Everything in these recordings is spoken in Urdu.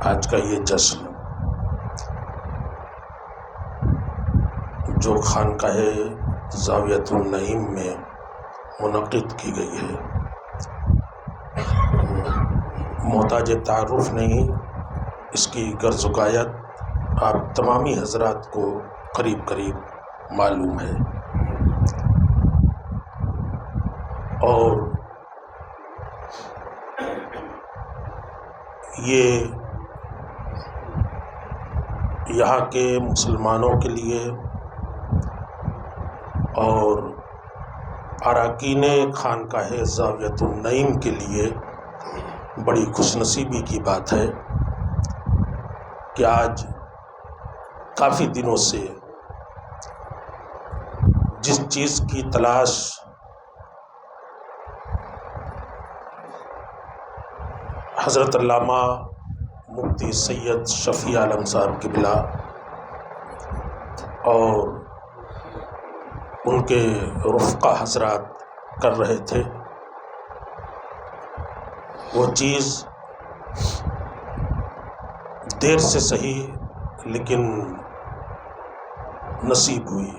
آج کا یہ جشن جو خانقاہ زاویۃ النعیم میں منعقد کی گئی ہے، محتاج تعارف نہیں، اس کی غرض و غایت آپ تمامی حضرات کو قریب قریب معلوم ہے، اور یہ یہاں کے مسلمانوں کے لیے اور اراکین خانقاہ زاویۃ النعیم کے لیے بڑی خوش نصیبی کی بات ہے کہ آج کافی دنوں سے جس چیز کی تلاش حضرت علامہ مفتی سید شفیع عالم صاحب قبلہ اور ان کے رفقا حضرات کر رہے تھے، وہ چیز دیر سے صحیح لیکن نصیب ہوئی۔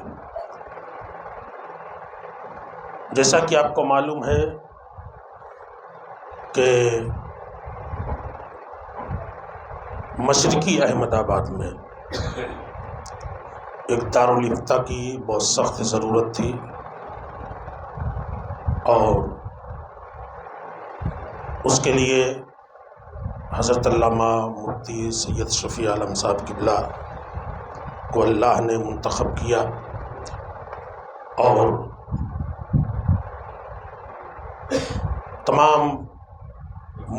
جیسا کہ آپ کو معلوم ہے کہ مشرقی احمد آباد میں ایک دارالفتہ کی بہت سخت ضرورت تھی، اور اس کے لیے حضرت علامہ مفتی سید شفیع عالم صاحب قبلہ کو اللہ نے منتخب کیا، اور تمام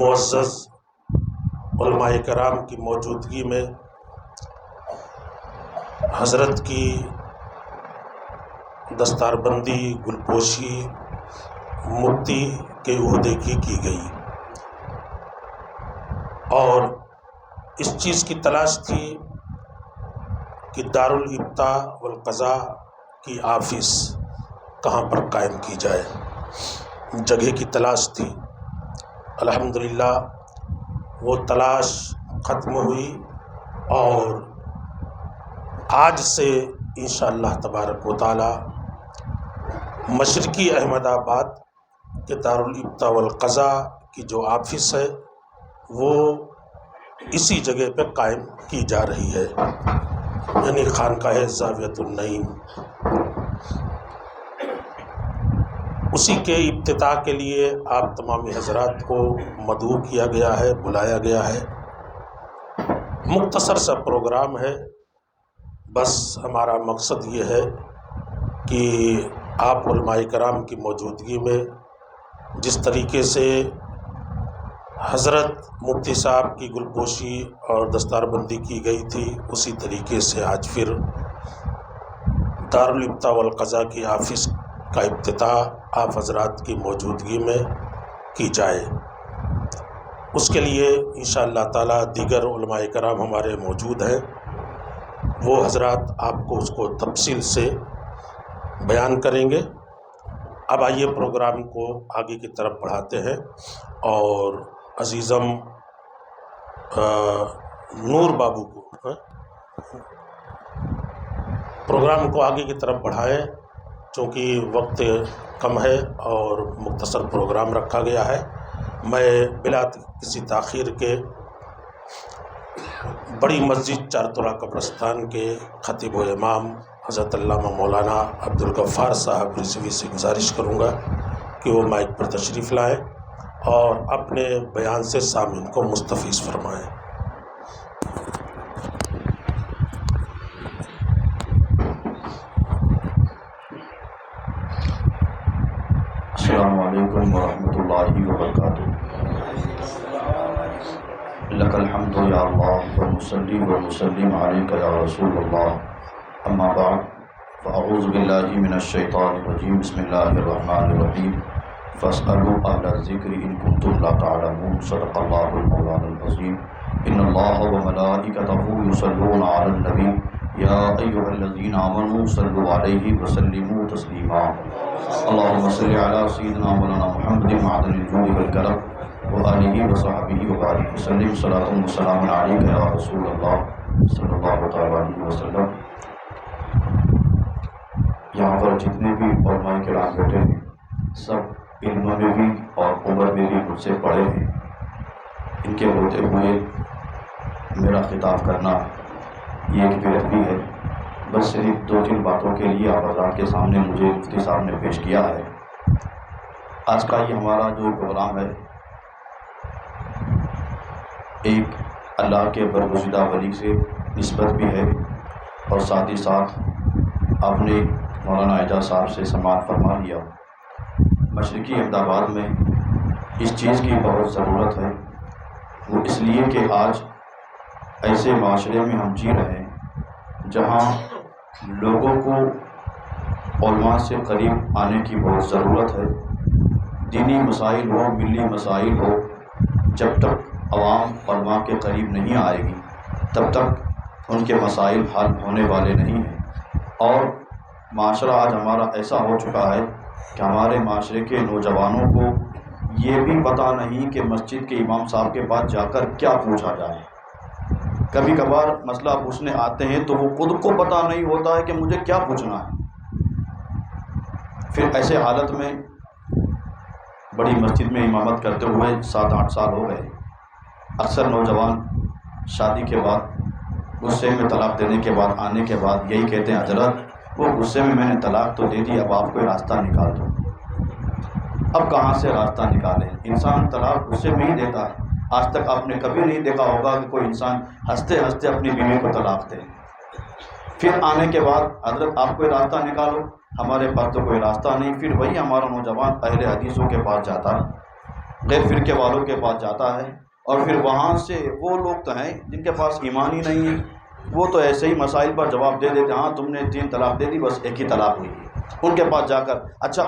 معزز علماء کرام کی موجودگی میں حضرت کی دستار بندی گلپوشی مفتی کے عہدے کی گئی، اور اس چیز کی تلاش تھی کہ دارالفتہ والقضاء کی آفس کہاں پر قائم کی جائے، جگہ کی تلاش تھی۔ الحمدللہ وہ تلاش ختم ہوئی، اور آج سے انشاءاللہ تبارک و تعالی مشرقی احمد آباد کے دارالفتہ والقضاء کی جو آفس ہے وہ اسی جگہ پہ قائم کی جا رہی ہے، یعنی خانقاہ زاویۃ النعیم۔ اسی کے افتتاح کے لیے آپ تمامی حضرات کو مدعو کیا گیا ہے، بلایا گیا ہے۔ مختصر سا پروگرام ہے، بس ہمارا مقصد یہ ہے کہ آپ علماء کرام کی موجودگی میں جس طریقے سے حضرت مفتی صاحب کی گلپوشی اور دستار بندی کی گئی تھی، اسی طریقے سے آج پھر دارالفتہ والقضاء کی آفس کا افتتاح آپ حضرات کی موجودگی میں کی جائے۔ اس کے لیے انشاءاللہ تعالی دیگر علماء کرام ہمارے موجود ہیں، وہ حضرات آپ کو اس کو تفصیل سے بیان کریں گے۔ اب آئیے پروگرام کو آگے کی طرف بڑھاتے ہیں، اور عزیزم نور بابو کو پروگرام کو آگے کی طرف بڑھائیں، چونکہ وقت کم ہے اور مختصر پروگرام رکھا گیا ہے۔ میں بلا کسی تاخیر کے بڑی مسجد چارطرہ قبرستان کے خطیب و امام حضرت علامہ مولانا عبدالغفار صاحب رضوی سے گزارش کروں گا کہ وہ مائک پر تشریف لائیں اور اپنے بیان سے سامعین کو مستفیض فرمائیں۔ السلام علیکم ورحمۃ اللہ وبرکاتہ۔ لک الحمد یا اللہ ونصلی ونسلم علیک یا رسول اللہ، اما بعد فاعوذ باللہ من الشیطان الرجیم، بسم اللہ الرحمن الرحیم۔ فاسألوا اہل الذکر ان کنتم لا تعلمون، صدق اللہ المولانا العظیم۔ ان اللہ وملائکتہ یصلون علی النبی یا ایھا الذین آمنوا صلوا علیہ وسلموا تسلیما۔ اللہم صل علی سیدنا مولانا محمد معدن الجود والکرم وآلہ وصحبہ وبارک وسلم صلاۃ و سلام علیک یا رسول اللہ صلی اللہ تعالیٰ علیہ وسلم۔ یہاں پر جتنے بھی علماء کرام بیٹھے ہیں سب علم میں بھی اور عمر میں بھی مجھ سے بڑے ہیں، ان کے ہوتے ہوئے میرا خطاب کرنا یہ ایک بے ادبی ہے۔ بس صرف 2-3 باتوں کے لیے آپ حضرات کے سامنے مجھے مفتی صاحب نے پیش کیا ہے۔ آج کا یہ ہمارا جو پروگرام ہے ایک اللہ کے برگزیدہ ولی سے نسبت بھی ہے، اور ساتھ ہی ساتھ آپ نے مولانا اعجاز صاحب سے سماعت فرما لیا۔ مشرقی احمد آباد میں اس چیز کی بہت ضرورت ہے، وہ اس لیے کہ آج ایسے معاشرے میں ہم جی رہے ہیں جہاں لوگوں کو علماء سے قریب آنے کی بہت ضرورت ہے۔ دینی مسائل ہو، ملی مسائل ہو، جب تک عوام علماء کے قریب نہیں آئے گی تب تک ان کے مسائل حل ہونے والے نہیں ہیں۔ اور معاشرہ آج ہمارا ایسا ہو چکا ہے کہ ہمارے معاشرے کے نوجوانوں کو یہ بھی پتہ نہیں کہ مسجد کے امام صاحب کے پاس جا کر کیا پوچھا جائے۔ کبھی کبھار مسئلہ پوچھنے آتے ہیں تو وہ خود کو پتہ نہیں ہوتا ہے کہ مجھے کیا پوچھنا ہے۔ پھر ایسے حالت میں بڑی مسجد میں امامت کرتے ہوئے 7-8 سال ہو گئے، اکثر نوجوان شادی کے بعد غصے میں طلاق دینے کے بعد آنے کے بعد یہی کہتے ہیں حضرت وہ غصے میں نے طلاق تو دے دی، اب آپ کوئی راستہ نکال دو۔ اب کہاں سے راستہ نکالیں؟ انسان طلاق غصے میں ہی دیتا ہے۔ آج تک آپ نے کبھی نہیں دیکھا ہوگا کہ کوئی انسان ہنستے ہنستے اپنی بیوی کو طلاق دے۔ پھر آنے کے بعد حضرت آپ کوئی راستہ نکالو، ہمارے پاس تو کوئی راستہ نہیں۔ پھر وہی ہمارا نوجوان اہل حدیثوں کے پاس جاتا ہے، غیر فرقے والوں کے پاس جاتا ہے، اور پھر وہاں سے وہ لوگ تو ہیں جن کے پاس ایمان ہی نہیں ہے، وہ تو ایسے ہی مسائل پر جواب دے دیتے، ہاں تم نے 3 طلاق دے دی، بس ایک ہی طلاق ہوئی ہے۔ ان کے پاس جا کر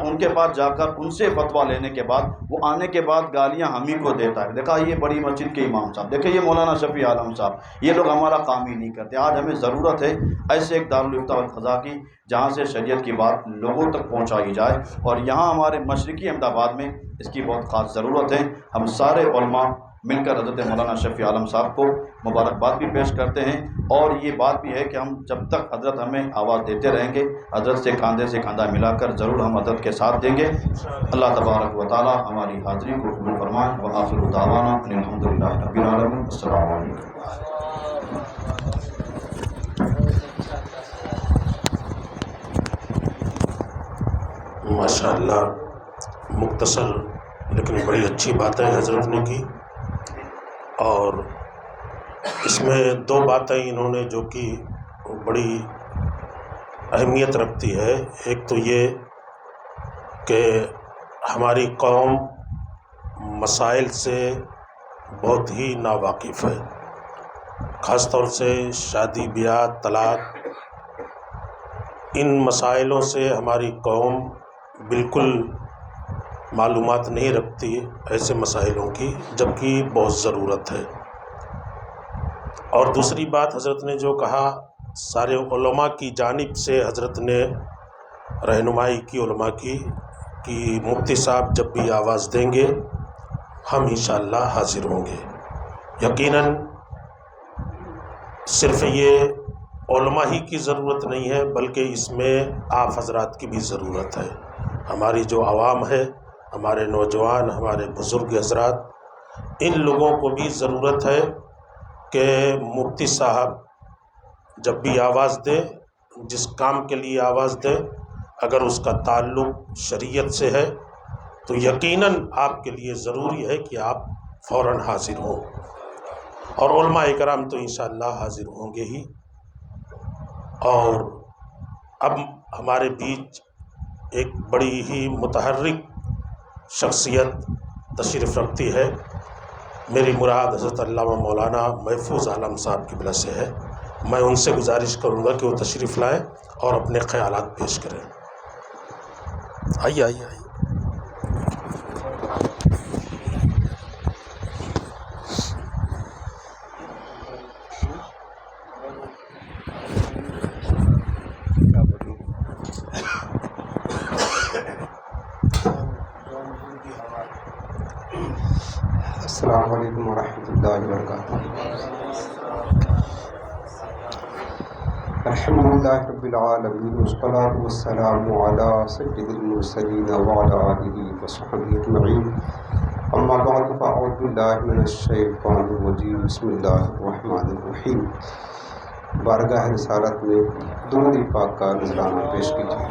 ان کے پاس جا کر ان سے فتویٰ لینے کے بعد وہ آنے کے بعد گالیاں ہم ہی کو دیتا ہے۔ دیکھا یہ بڑی مسجد کے امام صاحب، دیکھیں یہ مولانا شفیع عالم صاحب، یہ لوگ ہمارا کام ہی نہیں کرتے۔ آج ہمیں ضرورت ہے ایسے ایک دارالافتاء والقضاء کی جہاں سے شریعت کی بات لوگوں تک پہنچائی جائے، اور یہاں ہمارے مشرقی احمد آباد میں اس کی بہت خاص ضرورت ہے۔ ہم سارے علماء مل کر حضرت مولانا شفیع عالم صاحب کو مبارکباد بھی پیش کرتے ہیں، اور یہ بات بھی ہے کہ ہم جب تک حضرت ہمیں آواز دیتے رہیں گے حضرت سے کاندھے سے کاندھا ملا کر ضرور ہم حضرت کے ساتھ دیں گے۔ اللہ تبارک و تعالی ہماری حاضری کو قبول فرمائے۔ وآخر دعوانا ان الحمد للہ رب العالمین۔ السلام علیکم۔ ماشاء اللہ، مختصر لیکن بڑی اچھی باتیں حضرت نے کی، اور اس میں 2 باتیں انہوں نے جو کی بڑی اہمیت رکھتی ہے۔ ایک تو یہ کہ ہماری قوم مسائل سے بہت ہی ناواقف ہے، خاص طور سے شادی بیاہ، طلاق، ان مسائلوں سے ہماری قوم بالکل معلومات نہیں رکھتی ایسے مسائلوں کی، جبکہ بہت ضرورت ہے۔ اور دوسری بات حضرت نے جو کہا، سارے علماء کی جانب سے حضرت نے رہنمائی کی علماء کی کہ مفتی صاحب جب بھی آواز دیں گے ہم انشاءاللہ حاضر ہوں گے۔ یقیناً صرف یہ علماء ہی کی ضرورت نہیں ہے، بلکہ اس میں آپ حضرات کی بھی ضرورت ہے۔ ہماری جو عوام ہے، ہمارے نوجوان، ہمارے بزرگ حضرات، ان لوگوں کو بھی ضرورت ہے کہ مفتی صاحب جب بھی آواز دیں، جس کام کے لیے آواز دیں، اگر اس کا تعلق شریعت سے ہے تو یقیناً آپ کے لیے ضروری ہے کہ آپ فوراً حاضر ہوں، اور علماء کرام تو انشاءاللہ حاضر ہوں گے ہی۔ اور اب ہمارے بیچ ایک بڑی ہی متحرک شخصیت تشریف رکھتی ہے، میری مراد حضرت علامہ مولانا محفوظ عالم صاحب کی بلا سے ہے۔ میں ان سے گزارش کروں گا کہ وہ تشریف لائیں اور اپنے خیالات پیش کریں۔ آئیے آئیے آئیے۔ السلام علیکم ورحمۃ اللہ وبرکاتہ۔ الحمد للہ رب العالمین والصلاة والسلام علی سید المرسلین وعلی آلہ وصحبہ اجمعین، اما بعد فاعوذ باللہ من الشیطان الرجیم، بسم اللہ الرحمن الرحیم۔ بارگاہ رسالت میں درود پاک کا نذرانہ پیش کیجیے۔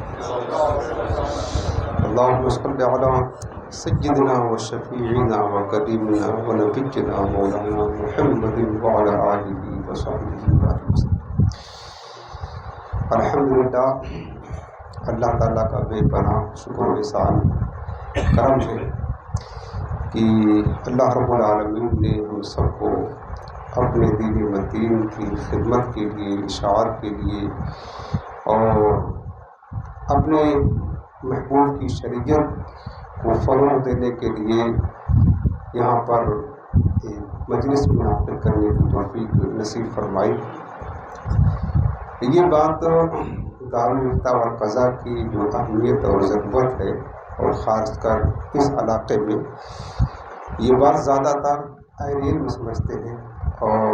اللہم صل علی سیدنا و شفیعنا و کریمنا و نبینا مولانا محمد وعلی آلہ وصحبہ وسلم۔ الحمدللہ، اللہ تعالیٰ کا بے پناہ شکر و احسان کرم ہے کہ اللہ رب العالمین نے ہم سب کو اپنے دین متین کی خدمت کے لیے، اشاعت کے لیے اور اپنے محبوب کی شریعت کو فروغ دینے کے لیے یہاں پر ایک مجلس منعقد کرنے کی توفیق نصیب فرمائی۔ یہ بات دارالفتہ والقضاء کی جو اہمیت اور ضرورت ہے، اور خاص کر اس علاقے میں یہ بات زیادہ تر اہل علم سمجھتے ہیں، اور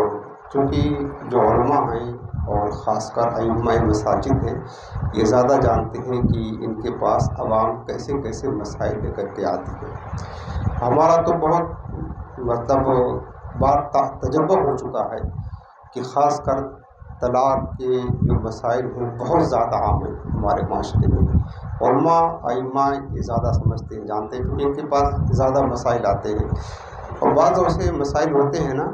چونکہ جو علماء ہیں اور خاص کر ائمہ مساجد ہیں، یہ زیادہ جانتے ہیں کہ ان کے پاس عوام کیسے کیسے مسائل لے کر کے آتی ہے۔ ہمارا تو بہت بار تجربہ ہو چکا ہے کہ خاص کر طلاق کے جو مسائل ہیں بہت زیادہ عام ہیں ہمارے معاشرے میں۔ علماء ائمہ یہ زیادہ سمجھتے ہیں، جانتے ہیں، کیونکہ ان کے پاس زیادہ مسائل آتے ہیں، اور بعض ایسے مسائل ہوتے ہیں نا،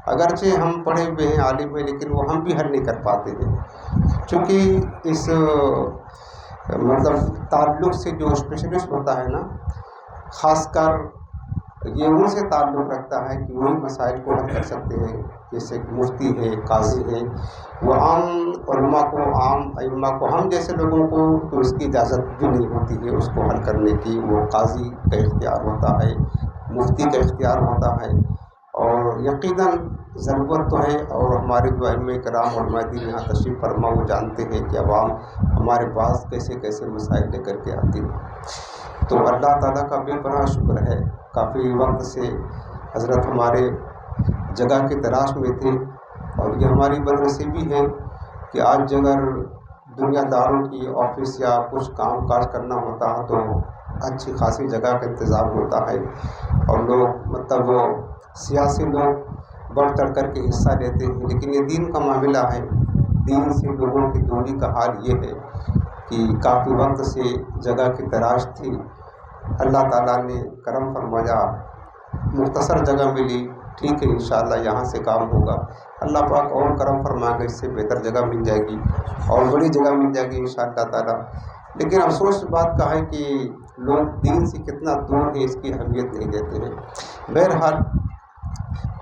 اگرچہ ہم پڑھے ہوئے ہیں، عالم ہیں، لیکن وہ ہم بھی حل نہیں کر پاتے ہیں، چونکہ اس تعلق سے جو اسپیشلسٹ ہوتا ہے نا، خاص کر یہ ان سے تعلق رکھتا ہے کہ وہی مسائل کو حل کر سکتے ہیں، جیسے مفتی ہے، قاضی ہے، وہ عام علماء کو، عام ائمہ کو، ہم جیسے لوگوں کو تو اس کی اجازت بھی نہیں ہوتی ہے اس کو حل کرنے کی۔ وہ قاضی کا اختیار ہوتا ہے، مفتی کا اختیار ہوتا ہے، اور یقیناً ضرورت تو ہے، اور ہمارے جو ائمہ کرام علماء دین یہاں تشریف فرما وہ جانتے ہیں کہ عوام ہمارے پاس کیسے کیسے مسائل لے کر کے آتی ہے۔ تو اللہ تعالیٰ کا بے پناہ شکر ہے، کافی وقت سے حضرت ہمارے جگہ کی تلاش میں تھے، اور یہ ہماری بدنصیبی ہے کہ آج اگر دنیا داروں کی آفس یا کچھ کام کاج کرنا ہوتا ہے تو اچھی خاصی جگہ کا انتظام ہوتا ہے، اور لوگ سیاسی لوگ بڑھ چڑھ کر کے حصہ لیتے ہیں، لیکن یہ دین کا معاملہ ہے، دین سے لوگوں کی دوری کا حال یہ ہے کہ کافی وقت سے جگہ کی تلاش تھی، اللہ تعالیٰ نے کرم فرمایا، مختصر جگہ ملی، ٹھیک ہے انشاءاللہ یہاں سے کام ہوگا، اللہ پاک اور کرم فرمائے گا، اس سے بہتر جگہ مل جائے گی اور بڑی جگہ مل جائے گی انشاءاللہ تعالیٰ۔ لیکن افسوس بات کا ہے کہ لوگ دین سے کتنا دور ہیں اس کی اہمیت نہیں دیتے ہیں۔ بہرحال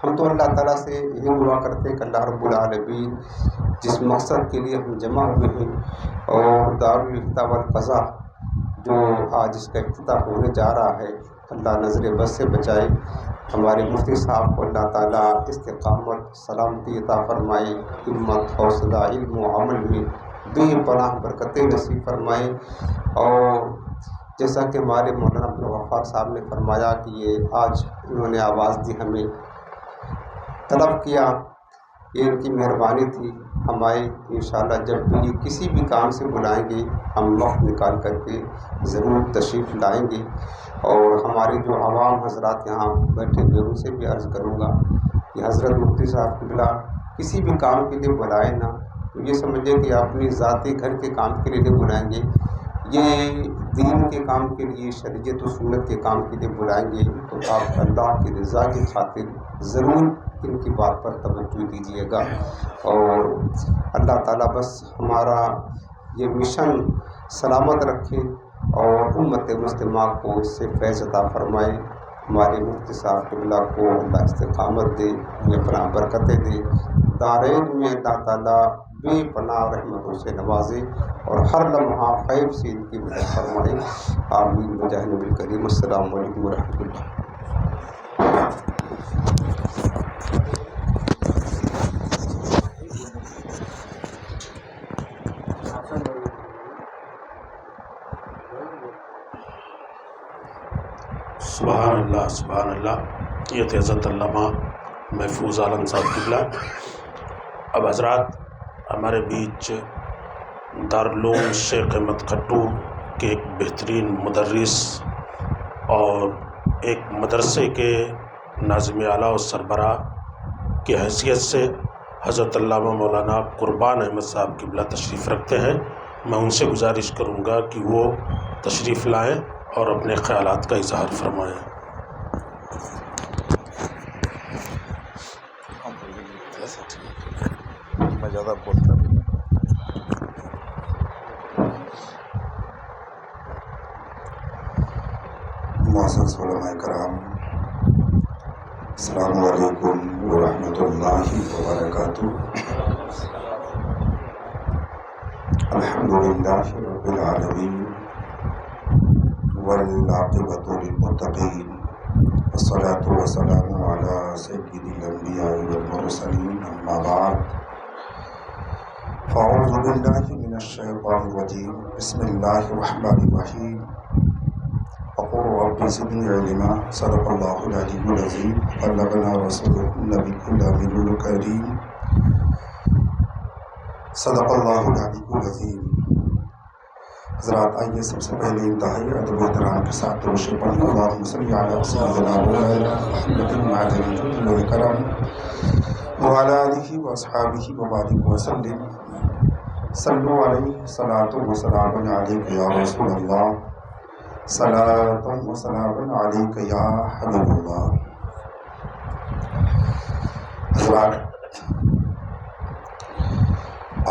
ہم تو اللہ تعالیٰ سے یہی دعا کرتے ہیں کہ اللہ رب العالمین جس مقصد کے لیے ہم جمع ہوئے ہیں، اور دارالفتہ والقضاء جو آج اس کا افتتاح ہونے جا رہا ہے، اللہ نظر بد سے بچائے، ہمارے مفتی صاحب کو اللہ تعالیٰ استقامت، سلامتی عطا فرمائے، ہمت، حوصلہ، علم و عمل میں بے پناہ برکتیں نصیب فرمائے، اور جیسا کہ ہمارے مولانا عبدالغفار صاحب نے فرمایا کہ یہ آج انہوں نے آواز دی، ہمیں طلب کیا، یہ ان کی مہربانی تھی، ہم آئے، انشاءاللہ جب بھی کسی بھی کام سے بلائیں گے ہم وقت نکال کر کے ضرور تشریف لائیں گے، اور ہمارے جو عوام حضرات یہاں بیٹھے ہوئے ان سے بھی عرض کروں گا کہ حضرت مفتی صاحب قبلہ کسی بھی کام کے لیے بلائیں نا، تو یہ سمجھیں کہ اپنی ذاتی گھر کے کام کے لیے نہیں بلائیں گے، یہ دین کے کام کے لیے، شریعت و سنت کے کام کے لیے بلائیں گے، تو آپ اللہ کی رضا کی خاطر ضرور ان کی بات پر توجہ دیجیے گا، اور اللہ تعالیٰ بس ہمارا یہ مشن سلامت رکھے، اور امت مسلمہ کو اس سے فیض عطا فرمائے، ہمارے مفتی صاحب قبلہ کو اللہ استقامت دے، یہ اپنا برکتیں دے، دارین میں اللہ تعالیٰ بے پناہ رحمتوں سے نوازے، اور ہر لمحہ خیر سے ان کی مدد فرمائے، آمین بجاہ نبی کریم۔ السلام علیکم ورحمۃ اللہ۔ سبحان اللہ، سبحان اللہ۔ یہ تھے حضرت علامہ محفوظ عالم صاحب قبلہ۔ اب حضرات ہمارے بیچ دارالعلوم شیخ احمد کھٹو کے ایک بہترین مدرس اور ایک مدرسے کے ناظم اعلیٰ و سربراہ کی حیثیت سے حضرت علامہ مولانا قربان احمد صاحب قبلہ تشریف رکھتے ہیں۔ میں ان سے گزارش کروں گا کہ وہ تشریف لائیں اور اپنے خیالات کا اظہار فرمائیں۔ میں زیادہ بولتا بھی نہیں۔ معزز علماء کرام، السلام علیکم ورحمۃ اللہ وبرکاتہ۔ الحمدللہ رب العالمین والعاقبۃ للمتقین، والصلاۃ والسلام علی سید الانبیاء والمرسلین، اما بعد فاعوذ باللہ من الشیطان الرجیم، بسم اللہ الرحمن الرحیم۔ وقل رب زدنی علما، صدق اللہ العلی العظیم، بلغنا رسولہ النبی الامین الکریم، صدق اللہ العلی العظیم۔ حضرات آئیے سب سے پہلے انتہائی ادب و احترام کے ساتھ درود پڑھیں، اللہم صلی علی سیدنا مولانا محمد معدن الجود والکرم وعلی آلہ واصحابہ وبارک وسلم۔ صلوا علیہ صلاۃ و سلام علیک یا رسول اللہ، صلاۃ و سلام علیک یا حبیب اللہ۔ حضرات،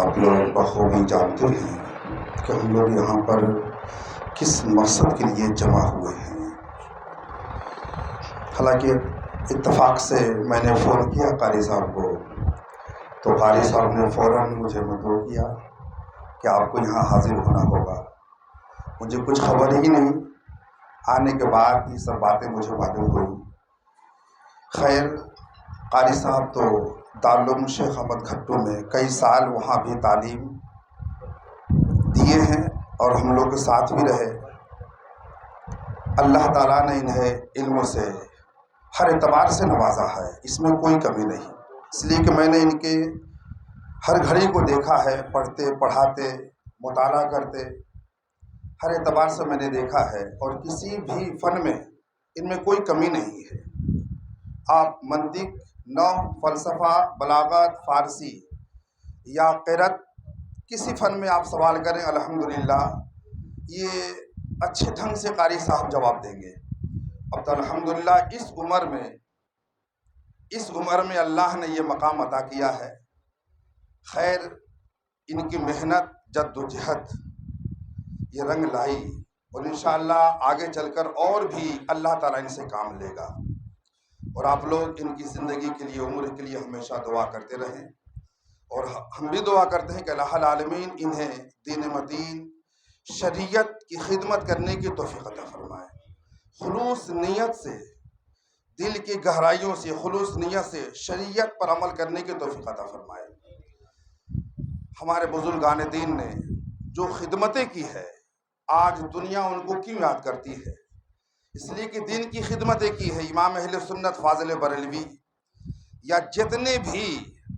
آپ لوگ بخوبی جانتے ہیں کہ ہم لوگ یہاں پر کس مقصد کے لیے جمع ہوئے ہیں۔ حالانکہ اتفاق سے میں نے فون کیا قاری صاحب کو، تو قاری صاحب نے فوراً مجھے مدعو کیا کہ آپ کو یہاں حاضر ہونا ہوگا۔ مجھے کچھ خبر ہی نہیں، آنے کے بعد یہ سب باتیں مجھے معلوم ہوئی۔ خیر، قاری صاحب تو دارالعلوم شیخ احمد کھٹو میں کئی سال وہاں بھی تعلیم دیے ہیں اور ہم لوگ کے ساتھ بھی رہے۔ اللہ تعالیٰ نے انہیں علم سے ہر اعتبار سے نوازا ہے، اس میں کوئی کمی نہیں، اس لیے کہ میں نے ان کے ہر گھڑی کو دیکھا ہے، پڑھتے پڑھاتے مطالعہ کرتے، ہر اعتبار سے میں نے دیکھا ہے، اور کسی بھی فن میں ان میں کوئی کمی نہیں ہے۔ آپ منطق، نحو، فلسفہ، بلاغت، فارسی یا قرأت، کسی فن میں آپ سوال کریں الحمدللہ یہ اچھے ڈھنگ سے قاری صاحب جواب دیں گے۔ اب تو الحمدللہ اس عمر میں اللہ نے یہ مقام عطا کیا ہے۔ خیر، ان کی محنت، جد و جہد یہ رنگ لائی، اور انشاءاللہ آگے چل کر اور بھی اللہ تعالیٰ ان سے کام لے گا، اور آپ لوگ ان کی زندگی کے لیے، عمر کے لیے ہمیشہ دعا کرتے رہیں، اور ہم بھی دعا کرتے ہیں کہ اللہ العالمین انہیں دین متین، شریعت کی خدمت کرنے کی توفیق عطا فرمائے، خلوص نیت سے، دل کی گہرائیوں سے، خلوص نیت سے شریعت پر عمل کرنے کی توفیق عطا فرمائے۔ ہمارے بزرگان دین نے جو خدمتیں کی ہے، آج دنیا ان کو کیوں یاد کرتی ہے؟ اس لیے کہ دین کی خدمتیں کی ہے۔ امام اہل سنت فاضل بریلوی یا جتنے بھی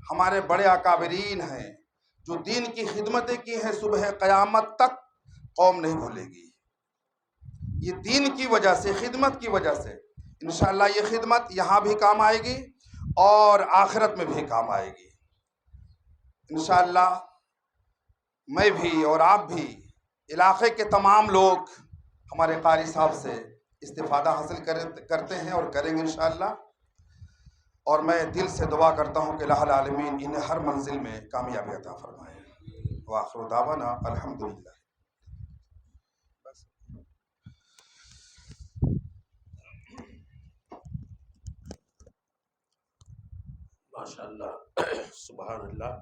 ہمارے بڑے اکابرین ہیں جو دین کی خدمتیں کی ہیں، صبح قیامت تک قوم نہیں بھولے گی۔ یہ دین کی وجہ سے، خدمت کی وجہ سے انشاءاللہ یہ خدمت یہاں بھی کام آئے گی اور آخرت میں بھی کام آئے گی انشاءاللہ۔ میں بھی اور آپ بھی، علاقے کے تمام لوگ ہمارے قاری صاحب سے استفادہ حاصل کرتے ہیں اور کریں گے انشاءاللہ، اور میں دل سے دعا کرتا ہوں کہ الہ العالمین انہیں ہر منزل میں کامیابی عطا فرمائے۔ وآخر دعوانا الحمدللہ۔ ماشاءاللہ، سبحان اللہ۔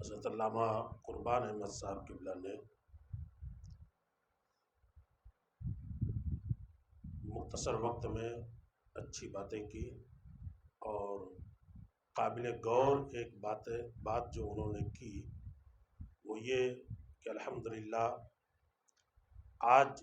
حضرت علامہ قربان احمد صاحب قبلہ نے مختصر وقت میں اچھی باتیں کی، اور قابل غور ایک بات جو انہوں نے کی وہ یہ کہ الحمدللہ آج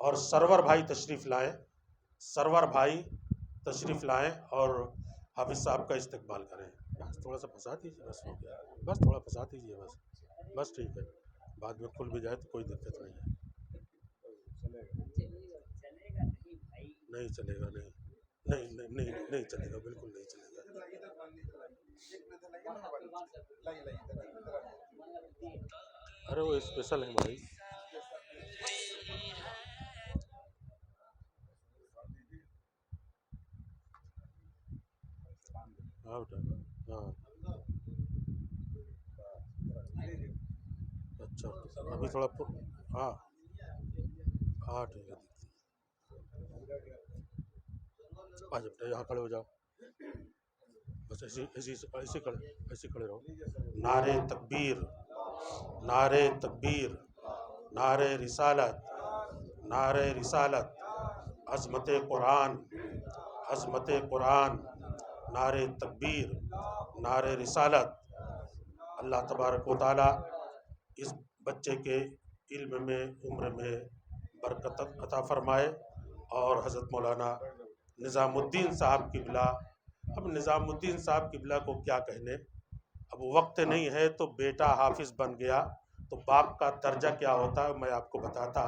اور سرور بھائی تشریف لائیں، سرور بھائی تشریف لائیں اور حافظ صاحب کا استقبال کریں. بس تھوڑا سا پھنسا دیجیے، بس ہو گیا، بس تھوڑا پھنسا دیجیے، بس ٹھیک ہے. بعد میں کھل بھی جائے تو کوئی دقت نہیں ہے. نہیں چلے گا، نہیں چلے گا، بالکل نہیں چلے گا. ارے وہ اسپیشل ہے بھائی. ہاں بیٹا، ہاں اچھا ابھی تھوڑا ہاں ہاں ٹھیک ہے. آ جاؤ بیٹا، یہاں کھڑے ہو جاؤ، بس ایسے کھڑے رہو. نعرے تکبیر، نعرے تکبیر، نعرے رسالت، نعرے رسالت، عظمت قرآن، عظمت قرآن، نعرے تکبیر، نعرے رسالت. اللہ تبارک و تعالیٰ اس بچے کے علم میں، عمر میں برکت عطا فرمائے. اور حضرت مولانا نظام الدین صاحب قبلہ، اب نظام الدین صاحب قبلہ کو کیا کہنے، اب وقت نہیں ہے تو بیٹا حافظ بن گیا تو باپ کا درجہ کیا ہوتا ہے میں آپ کو بتاتا،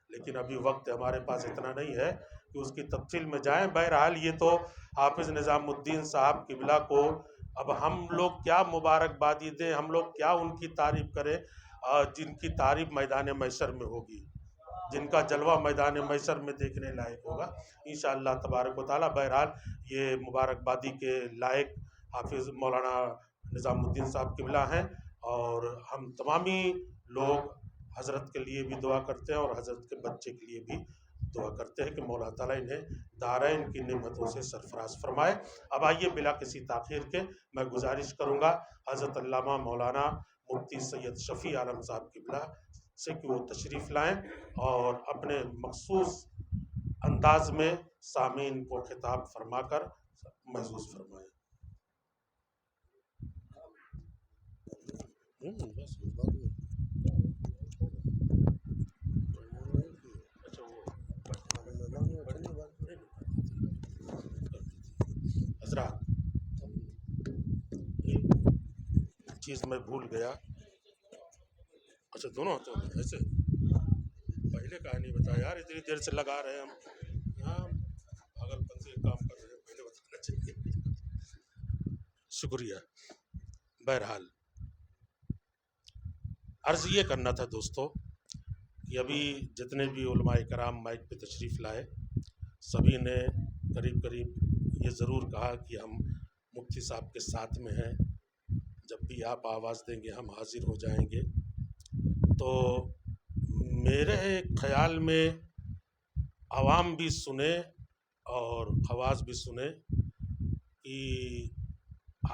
لیکن ابھی وقت ہمارے پاس اتنا نہیں ہے کہ اس کی تفصیل میں جائیں. بہرحال یہ تو حافظ نظام الدین صاحب قبلہ کو اب ہم لوگ کیا مبارکبادی دیں، ہم لوگ کیا ان کی تعریف کریں، جن کی تعریف میدان محشر میں ہوگی، جن کا جلوہ میدان محشر میں دیکھنے لائق ہوگا انشاءاللہ تبارک و تعالیٰ. بہرحال یہ مبارکبادی کے لائق حافظ مولانا نظام الدین صاحب قبلہ ہیں، اور ہم تمامی لوگ حضرت کے لیے بھی دعا کرتے ہیں اور حضرت کے بچے کے لیے بھی دعا کرتے ہیں کہ مولا تعالیٰ انہیں دارین کی نعمتوں سے سرفراز فرمائے. اب آئیے بلا کسی تاخیر کے میں گزارش کروں گا حضرت علامہ مولانا مفتی سید شفیع عالم صاحب قبلہ سے کہ وہ تشریف لائیں اور اپنے مخصوص انداز میں سامعین کو خطاب فرما کر محظوظ فرمائیں. حضرات چیز میں بھول گیا، اچھا دونوں ہاتھوں میں ایسے پہلے کہانی بتا یار، اتنی دیر سے لگا رہے ہیں ہم، ہاں پاگل پن سے کام کر رہے ہیں، پہلے بتانا چاہیے. شکریہ. بہرحال عرض یہ کرنا تھا دوستو کہ ابھی جتنے بھی علماء کرام مائک پہ تشریف لائے سبھی نے قریب قریب یہ ضرور کہا کہ ہم مفتی صاحب کے ساتھ میں ہیں، جب بھی آپ آواز دیں گے ہم حاضر ہو جائیں گے. تو میرے خیال میں عوام بھی سنیں اور خواص بھی سنیں کہ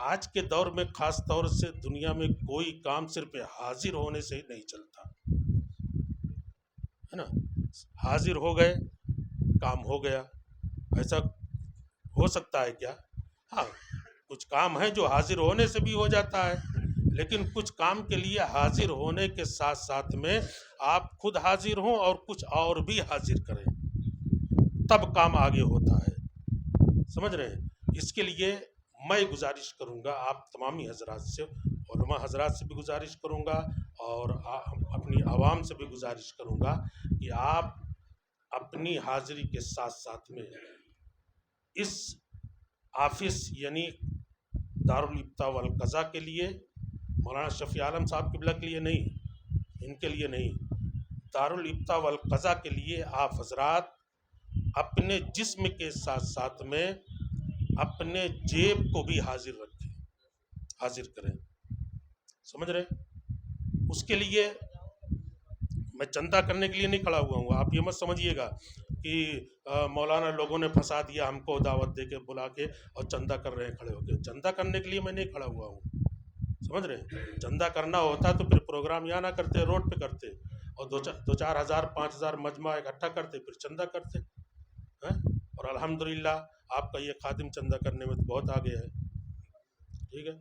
آج کے دور میں خاص طور سے دنیا میں کوئی کام صرف حاضر ہونے سے ہی نہیں چلتا ہے نا. حاضر ہو گئے کام ہو گیا، ایسا ہو سکتا ہے کیا؟ ہاں کچھ کام ہے جو حاضر ہونے سے بھی ہو جاتا ہے، لیکن کچھ کام کے لیے حاضر ہونے کے ساتھ ساتھ میں آپ خود حاضر ہوں اور کچھ اور بھی حاضر کریں تب کام آگے ہوتا ہے. سمجھ رہے ہیں؟ اس کے لیے میں گزارش کروں گا آپ تمامی حضرات سے، علماء حضرات سے بھی گزارش کروں گا اور اپنی عوام سے بھی گزارش کروں گا کہ آپ اپنی حاضری کے ساتھ ساتھ میں اس آفس یعنی دارالابتاء والقضاء کے لیے، مولانا شفیع عالم صاحب قبلہ کے لیے نہیں، ان کے لیے نہیں، دارالابتاء والقضاء کے لیے آپ حضرات اپنے جسم کے ساتھ ساتھ میں اپنے جیب کو بھی حاضر رکھیں، حاضر کریں. سمجھ رہے؟ اس کے لیے میں چندہ کرنے کے لیے نہیں کھڑا ہوا ہوں، آپ یہ مت سمجھیے گا کہ مولانا لوگوں نے پھنسا دیا ہم کو دعوت دے کے بلا کے اور چندہ کر رہے ہیں کھڑے ہو کے. چندہ کرنے کے لیے میں نہیں کھڑا ہوا ہوں، سمجھ رہے ہیں؟ چندہ کرنا ہوتا تو پھر پروگرام یہاں نہ کرتے، روڈ پہ کرتے اور دو چار ہزار 5,000 مجمع اکٹھا کرتے پھر چندہ کرتے. اور الحمدللہ آپ کا یہ خادم چندہ کرنے میں بہت آگے ہے. ٹھیک ہے،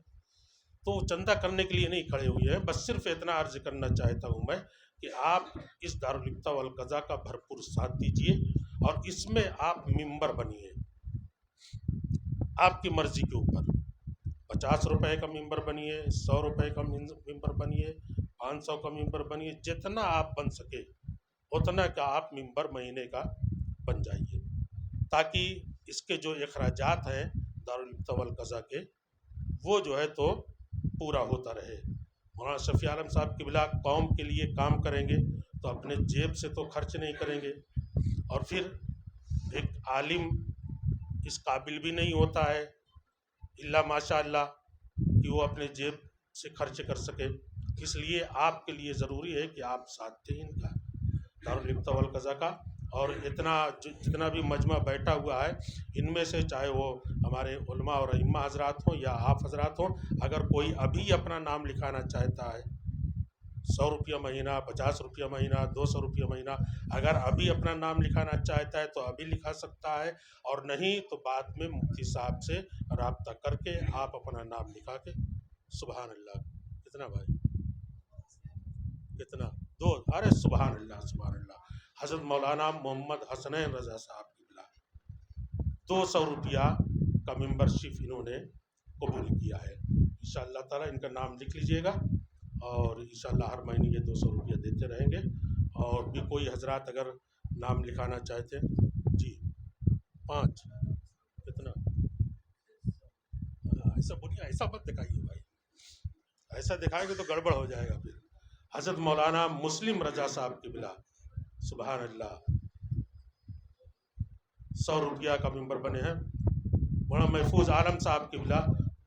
تو چندہ کرنے کے لیے نہیں کھڑے ہوئے ہیں، بس صرف اتنا عرض کرنا چاہتا ہوں میں کہ آپ اس دارالفتہ والقضاء کا بھرپور ساتھ دیجیے اور اس میں آپ ممبر بنیے، آپ کی مرضی کے اوپر 50 روپے کا ممبر بنیے، 100 روپے کا ممبر بنیے، 500 کا ممبر بنیے، جتنا آپ بن سکے اتنا کا آپ ممبر مہینے کا بن جائیے، تاکہ اس کے جو اخراجات ہیں دارالفتہ والقضاء کے وہ جو ہے تو پورا ہوتا رہے۔ مولانا شفیع عالم صاحب قبلہ قوم کے لیے کام کریں گے تو اپنے جیب سے تو خرچ نہیں کریں گے، اور پھر ایک عالم اس قابل بھی نہیں ہوتا ہے الا ماشاء اللہ کہ وہ اپنے جیب سے خرچ کر سکے، اس لیے آپ کے لیے ضروری ہے کہ آپ ساتھ دیں ان کا دارالفتہ والقضاء کا۔ اور جتنا بھی مجمع بیٹھا ہوا ہے ان میں سے چاہے وہ ہمارے علماء اور ائمہ حضرات ہوں یا آپ حضرات ہوں، اگر کوئی ابھی اپنا نام لکھانا چاہتا ہے 100 روپیہ مہینہ، 50 روپیہ مہینہ، 200 روپیہ مہینہ، اگر ابھی اپنا نام لکھانا چاہتا ہے تو ابھی لکھا سکتا ہے، اور نہیں تو بعد میں مفتی صاحب سے رابطہ کر کے آپ اپنا نام لکھا کے سبحان اللہ کتنا بھائی کتنا دو ارے سبحان اللہ سبحان اللہ حضرت مولانا محمد حسنین رضا صاحب کی بلا 200 روپیہ کا ممبرشپ انہوں نے قبول کیا ہے، انشاءاللہ تعالیٰ ان کا نام لکھ لیجئے گا، اور انشاءاللہ ہر مہینے یہ 200 روپیہ دیتے رہیں گے۔ اور بھی کوئی حضرات اگر نام لکھانا چاہتے ہیں جی 5 کتنا ایسا بولیے، ایسا مت دکھائیے بھائی، ایسا دکھائیں گے تو گڑبڑ ہو جائے گا۔ پھر حضرت مولانا مسلم رضا صاحب کی بلا سبحان اللہ 100 روپیہ کا ممبر بنے ہیں۔ مولانا محفوظ عالم صاحب کی بلا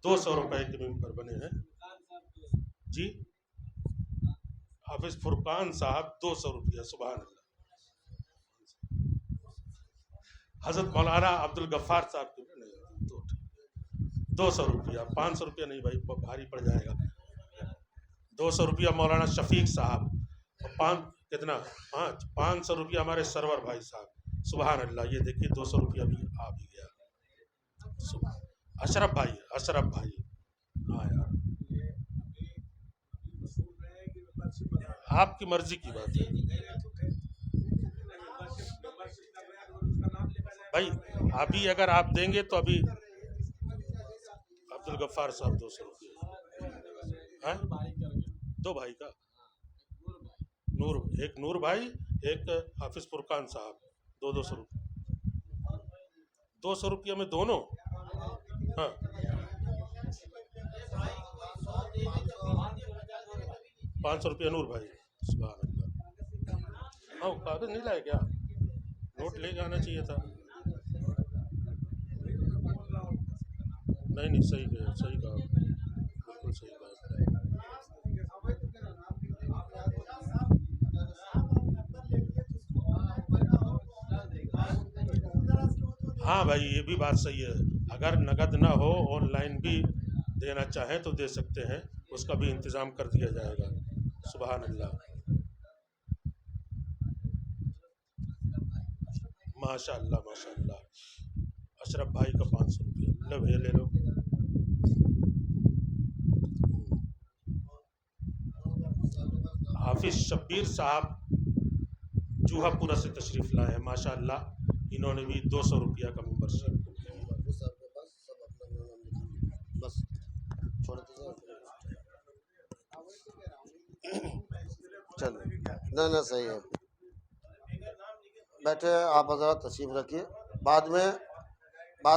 200 روپے کے ممبر بنے ہیں جی۔ حافظ فرقان صاحب 200 روپیہ سبحان اللہ۔ حضرت مولانا عبد الغفار صاحب کی 200 روپیہ، 500 روپیہ نہیں بھائی بھاری پڑ جائے گا، 200 روپیہ مولانا شفیق صاحب، کتنا 500 روپیہ ہمارے سرور بھائی صاحب سبحان اللہ۔ یہ دیکھیے 200 روپیہ بھی آ بھی گیا۔ اشرف بھائی ہاں یار آپ کی مرضی کی بات ہے بھائی، ابھی اگر آپ دیں گے تو ابھی عبد الغفار صاحب 200 روپیہ دو بھائی کا ایک نور بھائی، ایک حافظ فرقان صاحب 200 روپیہ 200 روپیہ میں دونوں ہاں 500 روپیہ نور بھائی سبحان اللہ۔ ہاں کاغذ نہیں لائے کیا؟ نوٹ لے جانا چاہیے تھا۔ نہیں صحیح کہا بالکل صحیح کہا۔ ہاں بھائی یہ بھی بات صحیح ہے، اگر نقد نہ ہو آن لائن بھی دینا چاہیں تو دے سکتے ہیں، اس کا بھی انتظام کر دیا جائے گا سبحان اللہ۔ ماشاء اللہ اشرف بھائی کا 500 روپیہ لو بھیا لے لو۔ حافظ شبیر صاحب چوہا پورا سے تشریف لائے ہیں ماشاء اللہ، انہوں نے بھی 200 روپیہ کا ممبرشپ بس چل نہ صحیح ہے، بیٹھے آپ حضرات تشریف رکھیے، بعد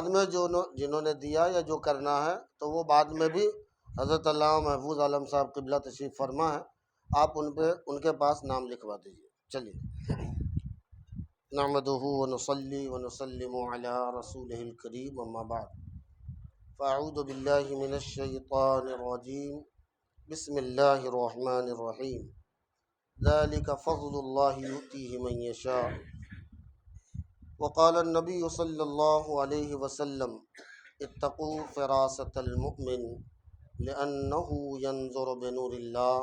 میں جنہوں نے دیا یا جو کرنا ہے تو وہ بعد میں بھی حضرت علامہ محفوظ عالم صاحب قبلہ تشریف فرما ہے، آپ ان کے پاس نام لکھوا دیجیے۔ چلیے نحمدہ ونصلی ونسلم علی رسولہ الکریم اما بعد فاعوذ باللہ من الشیطان الرجیم بسم اللہ الرحمن الرحیم ذلک فضل اللہ یؤتیہ من یشاء وقال النبی صلی اللہ علیہ وسلم اتقوا فراست المؤمن لأنه ينظر بنور الله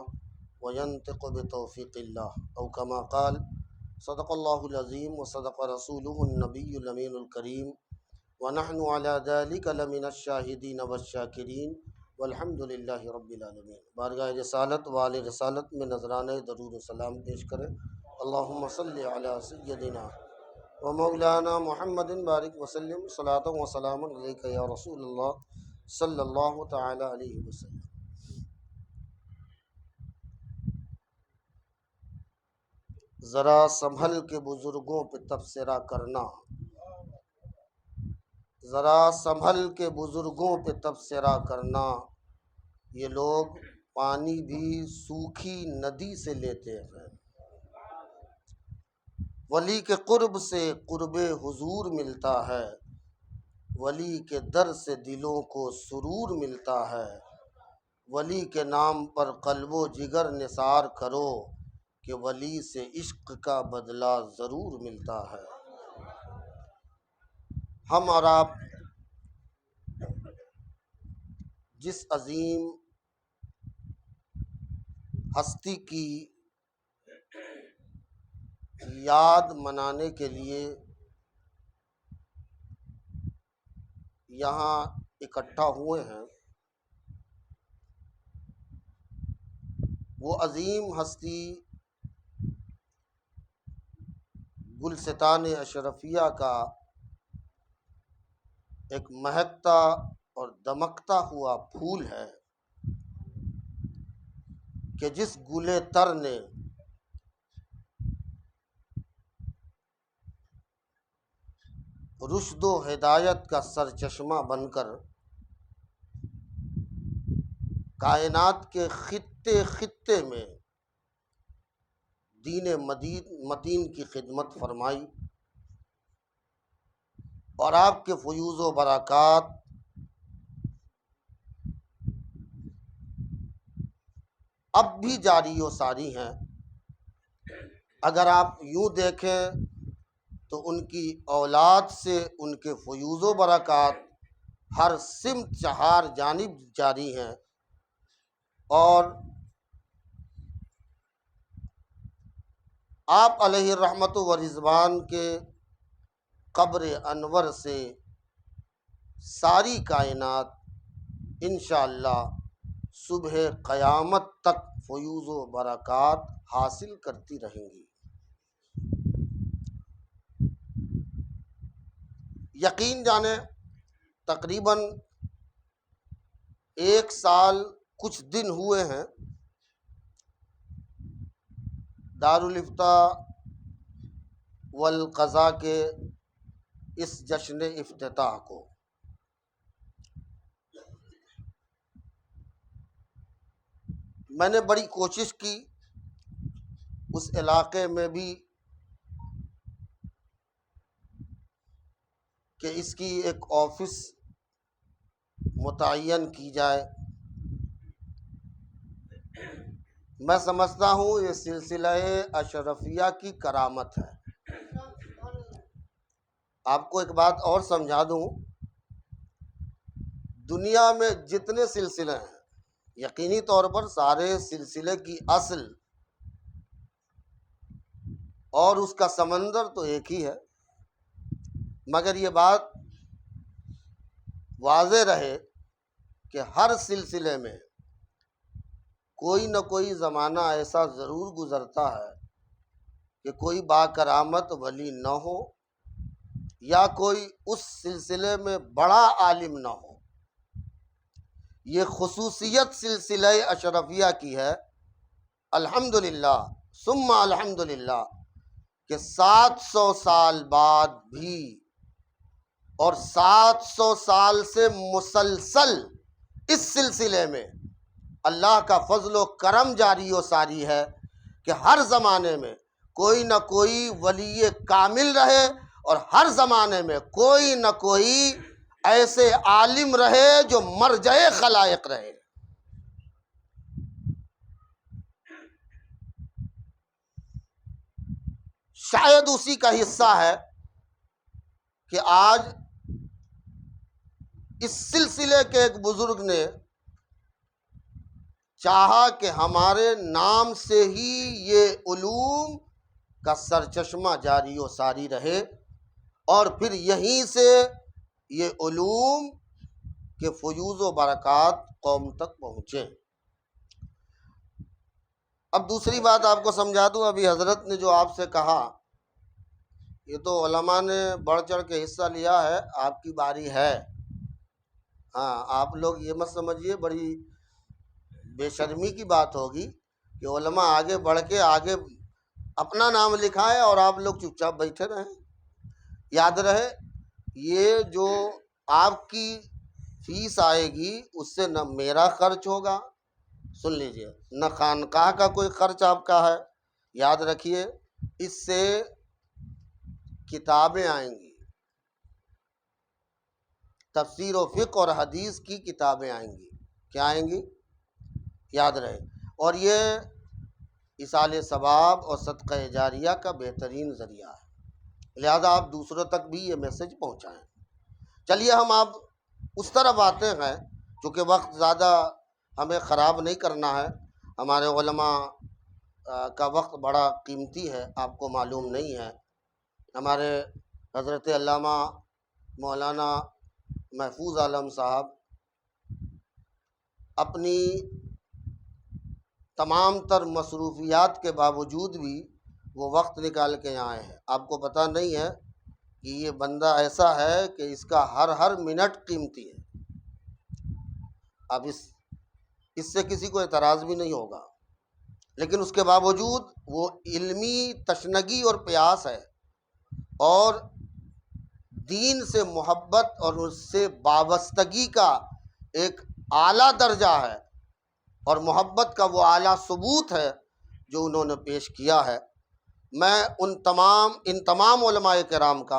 وينطق بتوفيق الله أو كما قال صدق الله العظيم وصدق رسوله النبي الأمين الكريم ونحن على ذلك لمن الشاهدين والشاكرين والحمد للہ رب العالمین۔ بارگاہ رسالت وآل رسالت میں نذرانہ درود و سلام پیش کریں۔ اللہم صلی علی سیدنا و مولانا محمد بارک وسلم صلاۃ و سلام علیک یا رسول اللہ صلی اللہ تعالی علیہ وسلم۔ ذرا سنبھل کے بزرگوں پہ تبصرہ کرنا، ذرا سنبھل کے بزرگوں پہ تبصرہ کرنا، یہ لوگ پانی بھی سوکھی ندی سے لیتے ہیں۔ ولی کے قرب سے قرب حضور ملتا ہے، ولی کے در سے دلوں کو سرور ملتا ہے۔ ولی کے نام پر قلب و جگر نثار کرو کہ ولی سے عشق کا بدلہ ضرور ملتا ہے۔ ہم اور آپ جس عظیم ہستی کی یاد منانے کے لیے یہاں اکٹھا ہوئے ہیں، وہ عظیم ہستی گلستان اشرفیہ کا ایک مہکتا اور دمکتا ہوا پھول ہے کہ جس گلے تر نے رشد و ہدایت کا سرچشمہ بن کر کائنات کے خطے خطے میں دین متین کی خدمت فرمائی، اور آپ کے فیوز و برکات اب بھی جاری و ساری ہیں۔ اگر آپ یوں دیکھیں تو ان کی اولاد سے ان کے فیوز و برکات ہر سمت چہار جانب جاری ہیں، اور آپ علیہ الرحمت و رضوان کے قبر انور سے ساری کائنات انشاءاللہ صبح قیامت تک فیوز و برکات حاصل کرتی رہیں گی۔ یقین جانیں تقریباً 1 سال کچھ دن ہوئے ہیں دارالافتاء والقضاء کے اس جشن افتتاح کو۔ میں نے بڑی کوشش کی اس علاقے میں بھی کہ اس کی ایک آفس متعین کی جائے۔ میں سمجھتا ہوں یہ سلسلہ اشرفیہ کی کرامت ہے۔ آپ کو ایک بات اور سمجھا دوں، دنیا میں جتنے سلسلے ہیں یقینی طور پر سارے سلسلے کی اصل اور اس کا سمندر تو ایک ہی ہے، مگر یہ بات واضح رہے کہ ہر سلسلے میں کوئی نہ کوئی زمانہ ایسا ضرور گزرتا ہے کہ کوئی باکرامت ولی نہ ہو یا کوئی اس سلسلے میں بڑا عالم نہ ہو۔ یہ خصوصیت سلسلہ اشرفیہ کی ہے، الحمدللہ ثم الحمدللہ، کہ 700 سال بعد بھی اور 700 سال سے مسلسل اس سلسلے میں اللہ کا فضل و کرم جاری و ساری ہے کہ ہر زمانے میں کوئی نہ کوئی ولی کامل رہے اور ہر زمانے میں کوئی نہ کوئی ایسے عالم رہے جو مرجع خلائق رہے۔ شاید اسی کا حصہ ہے کہ آج اس سلسلے کے ایک بزرگ نے چاہا کہ ہمارے نام سے ہی یہ علوم کا سرچشمہ جاری و ساری رہے، اور پھر یہیں سے یہ علوم کے فیوز و برکات قوم تک پہنچیں۔ اب دوسری بات آپ کو سمجھا دوں، ابھی حضرت نے جو آپ سے کہا یہ تو علماء نے بڑھ چڑھ کے حصہ لیا ہے، آپ کی باری ہے۔ ہاں، آپ لوگ یہ مت سمجھیے بڑی بے شرمی کی بات ہوگی کہ علماء آگے بڑھ کے آگے اپنا نام لکھائے اور آپ لوگ چپ چاپ بیٹھے رہیں۔ یاد رہے، یہ جو آپ کی فیس آئے گی اس سے نہ میرا خرچ ہوگا، سن لیجئے، نہ خانقاہ کا کوئی خرچ آپ کا ہے۔ یاد رکھیے، اس سے کتابیں آئیں گی، تفسیر و فقہ اور حدیث کی کتابیں آئیں گی۔ کیا آئیں گی؟ یاد رہے، اور یہ ایصال ثواب اور صدقہ جاریہ کا بہترین ذریعہ ہے، لہذا آپ دوسروں تک بھی یہ میسج پہنچائیں۔ چلیے ہم اب اس طرف آتے ہیں، چونکہ وقت زیادہ ہمیں خراب نہیں کرنا ہے، ہمارے علماء کا وقت بڑا قیمتی ہے، آپ کو معلوم نہیں ہے۔ ہمارے حضرت علامہ مولانا محفوظ عالم صاحب اپنی تمام تر مصروفیات کے باوجود بھی وہ وقت نکال کے یہاں آئے ہیں۔ آپ کو پتہ نہیں ہے کہ یہ بندہ ایسا ہے کہ اس کا ہر منٹ قیمتی ہے۔ اب اس سے کسی کو اعتراض بھی نہیں ہوگا، لیکن اس کے باوجود وہ علمی تشنگی اور پیاس ہے، اور دین سے محبت اور اس سے وابستگی کا ایک اعلیٰ درجہ ہے، اور محبت کا وہ اعلیٰ ثبوت ہے جو انہوں نے پیش کیا ہے۔ میں ان تمام علماء کرام کا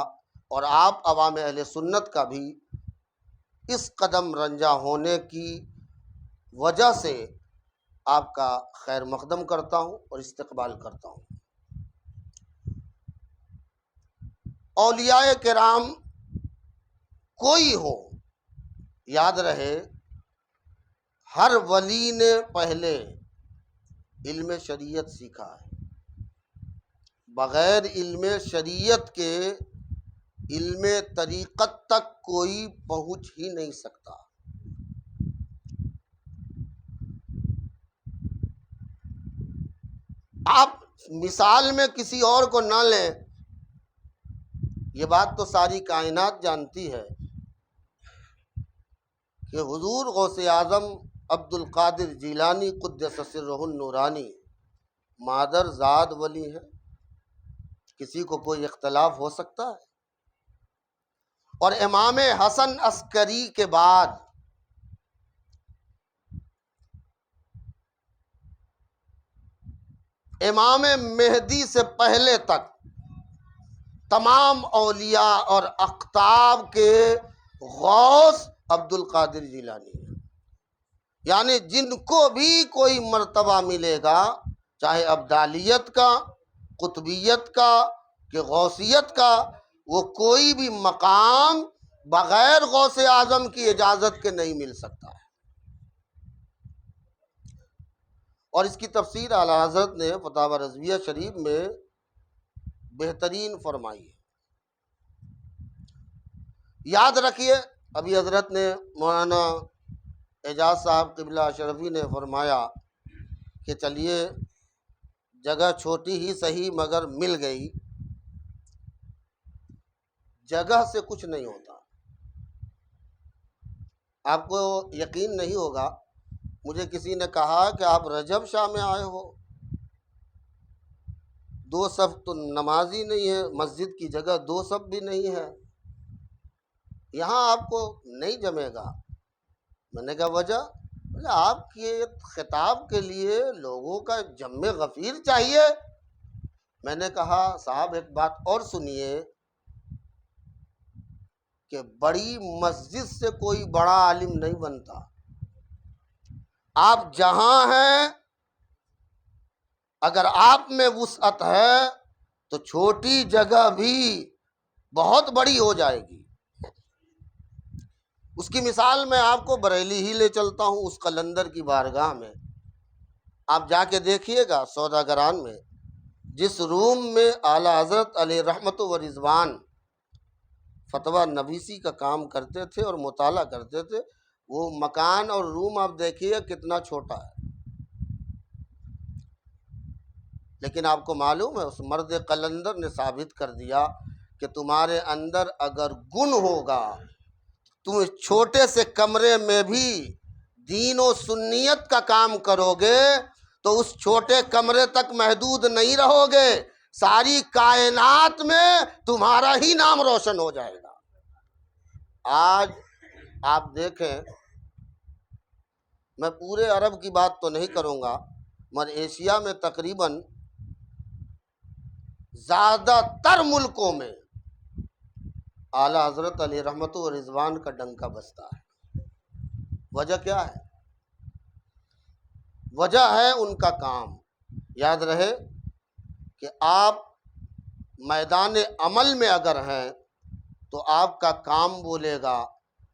اور آپ عوام اہل سنت کا بھی اس قدم رنجہ ہونے کی وجہ سے آپ کا خیر مقدم کرتا ہوں اور استقبال کرتا ہوں۔ اولیاء کرام کوئی ہو، یاد رہے ہر ولی نے پہلے علم شریعت سیکھا ہے، بغیر علم شریعت کے علم طریقت تک کوئی پہنچ ہی نہیں سکتا۔ آپ مثال میں کسی اور کو نہ لیں، یہ بات تو ساری کائنات جانتی ہے کہ حضور غوث اعظم عبد القادر جیلانی قدس سرہ النورانی مادر زاد ولی ہیں، کسی کو کوئی اختلاف ہو سکتا ہے؟ اور امام حسن عسکری کے بعد امام مہدی سے پہلے تک تمام اولیاء اور اقطاب کے غوث عبد القادر جیلانی ہے۔ یعنی جن کو بھی کوئی مرتبہ ملے گا، چاہے ابدالیت کا، قطبیت کا کہ غوثیت کا، وہ کوئی بھی مقام بغیر غوث اعظم کی اجازت کے نہیں مل سکتا ہے۔ اور اس کی تفسیر اعلیٰ حضرت نے فتاوی رضویہ شریف میں بہترین فرمائی ہے۔ یاد رکھیے، ابھی حضرت نے مولانا اعجاز صاحب قبلہ اشرفی نے فرمایا کہ چلیے جگہ چھوٹی ہی صحیح مگر مل گئی۔ جگہ سے کچھ نہیں ہوتا۔ آپ کو یقین نہیں ہوگا، مجھے کسی نے کہا کہ آپ رجب شاہ میں آئے ہو، 2 صف تو نمازی نہیں ہے، مسجد کی جگہ 2 صف بھی نہیں ہے، یہاں آپ کو نہیں جمے گا۔ میں نے کہا وجہ؟ بولے آپ کے خطاب کے لیے لوگوں کا جم غفیر چاہیے۔ میں نے کہا صاحب ایک بات اور سنیے کہ بڑی مسجد سے کوئی بڑا عالم نہیں بنتا۔ آپ جہاں ہیں، اگر آپ میں وسعت ہے تو چھوٹی جگہ بھی بہت بڑی ہو جائے گی۔ اس کی مثال میں آپ کو بریلی ہی لے چلتا ہوں، اس قلندر کی بارگاہ میں آپ جا کے دیکھیے گا، سوداگران میں جس روم میں اعلیٰ حضرت علیہ رحمت و رضوان فتویٰ نویسی کا کام کرتے تھے اور مطالعہ کرتے تھے، وہ مکان اور روم آپ دیکھیے کتنا چھوٹا ہے، لیکن آپ کو معلوم ہے اس مرد قلندر نے ثابت کر دیا کہ تمہارے اندر اگر گن ہوگا، تم اس چھوٹے سے کمرے میں بھی دین و سنیت کا کام کرو گے تو اس چھوٹے کمرے تک محدود نہیں رہو گے، ساری کائنات میں تمہارا ہی نام روشن ہو جائے گا۔ آج آپ دیکھیں، میں پورے عرب کی بات تو نہیں کروں گا، مگر ایشیا میں تقریباً زیادہ تر ملکوں میں اعلیٰ حضرت علیہ رحمت و رضوان کا ڈنکا بجتا ہے۔ وجہ کیا ہے؟ وجہ ہے ان کا کام۔ یاد رہے کہ آپ میدان عمل میں اگر ہیں تو آپ کا کام بولے گا،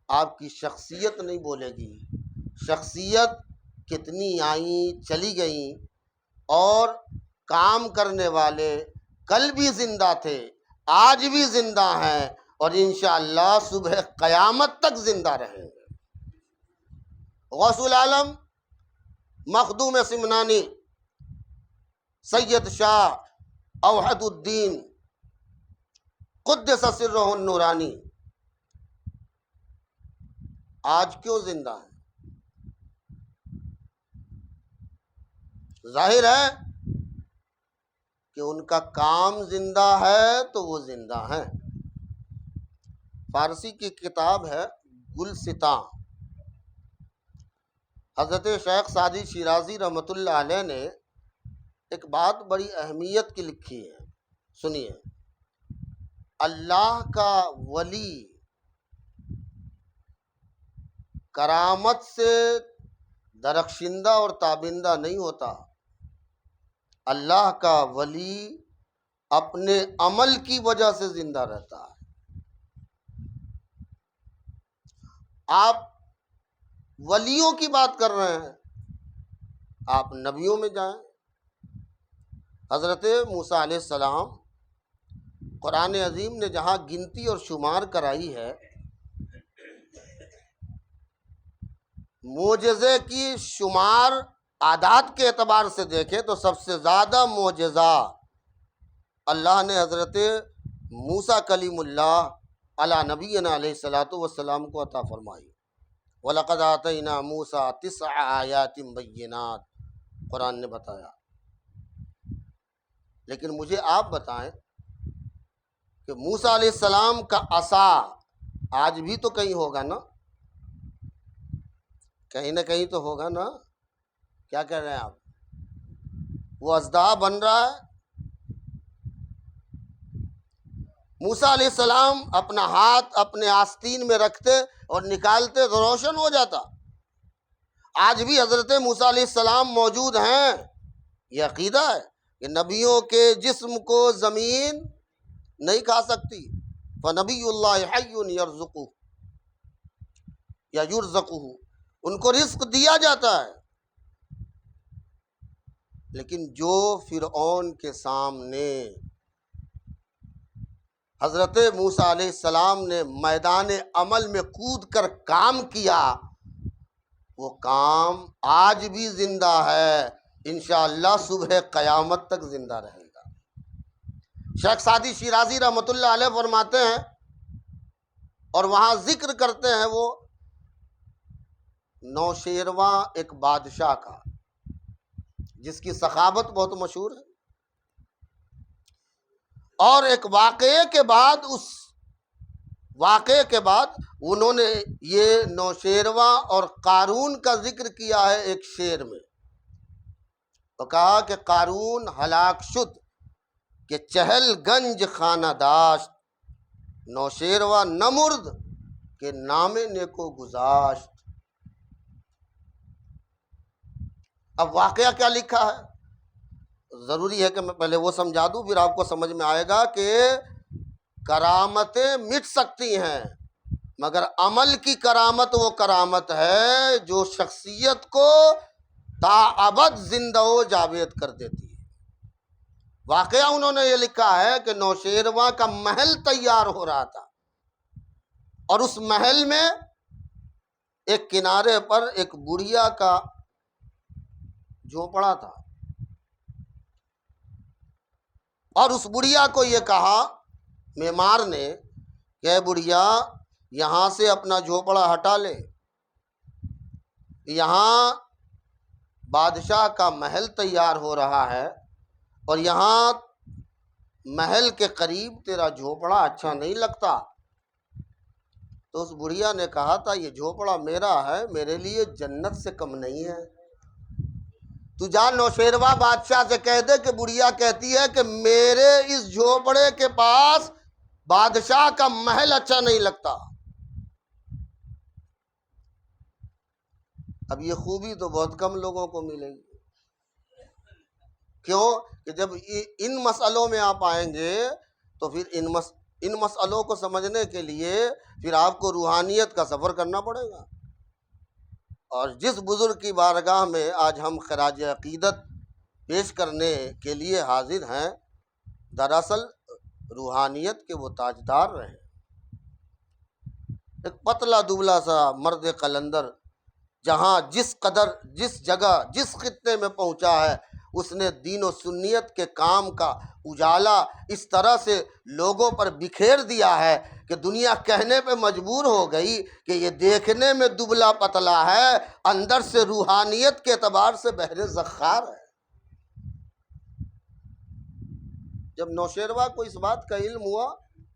آپ کی شخصیت نہیں بولے گی۔ شخصیت کتنی آئیں چلی گئیں، اور کام کرنے والے کل بھی زندہ تھے، آج بھی زندہ ہیں، اور انشاءاللہ صبح قیامت تک زندہ رہیں گے۔ غوث العالم مخدوم سمنانی سید شاہ اوحد الدین قدس سرہ النورانی آج کیوں زندہ ہیں؟ ظاہر ہے کہ ان کا کام زندہ ہے تو وہ زندہ ہیں۔ فارسی کی کتاب ہے گلستاں، حضرت شیخ سعدی شیرازی رحمۃ اللہ علیہ نے ایک بات بڑی اہمیت کی لکھی ہے، سنیے۔ اللہ کا ولی کرامت سے درخشندہ اور تابندہ نہیں ہوتا، اللہ کا ولی اپنے عمل کی وجہ سے زندہ رہتا ہے۔ آپ ولیوں کی بات کر رہے ہیں، آپ نبیوں میں جائیں۔ حضرت موسیٰ علیہ السلام، قرآن عظیم نے جہاں گنتی اور شمار کرائی ہے، معجزے کی شمار اعداد کے اعتبار سے دیکھیں تو سب سے زیادہ معجزہ اللہ نے حضرت موسیٰ کلیم اللہ علی نبینا علیہ الصلوۃ والسلام کو عطا فرمائی۔ وَلَقَدْ آتَيْنَا مُوسَىٰ 9 آیات بینات، قرآن نے بتایا۔ لیکن مجھے آپ بتائیں کہ موسیٰ علیہ السلام کا عصا آج بھی تو کہیں ہوگا نا، کہیں نہ کہیں تو ہوگا نا۔ کیا کہہ رہے ہیں آپ؟ وہ اژدہا بن رہا ہے۔ موسیٰ علیہ السلام اپنا ہاتھ اپنے آستین میں رکھتے اور نکالتے تو روشن ہو جاتا۔ آج بھی حضرت موسیٰ علیہ السلام موجود ہیں۔ یہ عقیدہ ہے کہ نبیوں کے جسم کو زمین نہیں کھا سکتی۔ فنبی اللہ حی یرزقہ یا یرزقہ، ان کو رزق دیا جاتا ہے۔ لیکن جو فرعون کے سامنے حضرت موسیٰ علیہ السلام نے میدان عمل میں کود کر کام کیا، وہ کام آج بھی زندہ ہے، انشاءاللہ صبح قیامت تک زندہ رہے گا۔ شیخ سعدی شیرازی رحمۃ اللہ علیہ فرماتے ہیں، اور وہاں ذکر کرتے ہیں وہ نوشیرواں ایک بادشاہ کا، جس کی سخاوت بہت مشہور ہے، اور ایک واقعے کے بعد، اس واقعے کے بعد انہوں نے یہ نوشیرواں اور قارون کا ذکر کیا ہے ایک شعر میں۔ تو کہا کہ قارون ہلاک شد کہ چہل گنج خانہ داشت، نوشیرواں نمرد کہ نام نیکو گذاشت۔ اب واقعہ کیا لکھا ہے؟ ضروری ہے کہ میں پہلے وہ سمجھا دوں، پھر آپ کو سمجھ میں آئے گا کہ کرامتیں مٹ سکتی ہیں، مگر عمل کی کرامت وہ کرامت ہے جو شخصیت کو تا ابد زندہ و جاوید کر دیتی ہے۔ واقعہ انہوں نے یہ لکھا ہے کہ نوشیرواں کا محل تیار ہو رہا تھا، اور اس محل میں ایک کنارے پر ایک بڑھیا کا جھونپڑا تھا، اور اس بڑھیا کو یہ کہا معمار نے کہ اے بڑھیا یہاں سے اپنا جھونپڑا ہٹا لے، یہاں بادشاہ کا محل تیار ہو رہا ہے اور یہاں محل کے قریب تیرا جھونپڑا اچھا نہیں لگتا۔ تو اس بڑھیا نے کہا تھا یہ جھونپڑا میرا ہے، میرے لیے جنت سے کم نہیں ہے۔ تو جا نوشیروہ بادشاہ سے کہہ دے کہ بڑھیا کہتی ہے کہ میرے اس جھونپڑے کے پاس بادشاہ کا محل اچھا نہیں لگتا۔ اب یہ خوبی تو بہت کم لوگوں کو ملے گی، کیوں کہ جب ان مسئلوں میں آپ آئیں گے تو پھر ان مسئلوں کو سمجھنے کے لیے پھر آپ کو روحانیت کا سفر کرنا پڑے گا۔ اور جس بزرگ کی بارگاہ میں آج ہم خراج عقیدت پیش کرنے کے لیے حاضر ہیں، دراصل روحانیت کے وہ تاجدار رہے۔ ایک پتلا دبلا سا مرد قلندر جہاں جس جگہ جس خطے میں پہنچا ہے، اس نے دین و سنیت کے کام کا اجالا اس طرح سے لوگوں پر بکھیر دیا ہے کہ دنیا کہنے پہ مجبور ہو گئی کہ یہ دیکھنے میں دبلا پتلا ہے، اندر سے روحانیت کے اعتبار سے بحر زخار ہے۔ جب نوشیروہ کو اس بات کا علم ہوا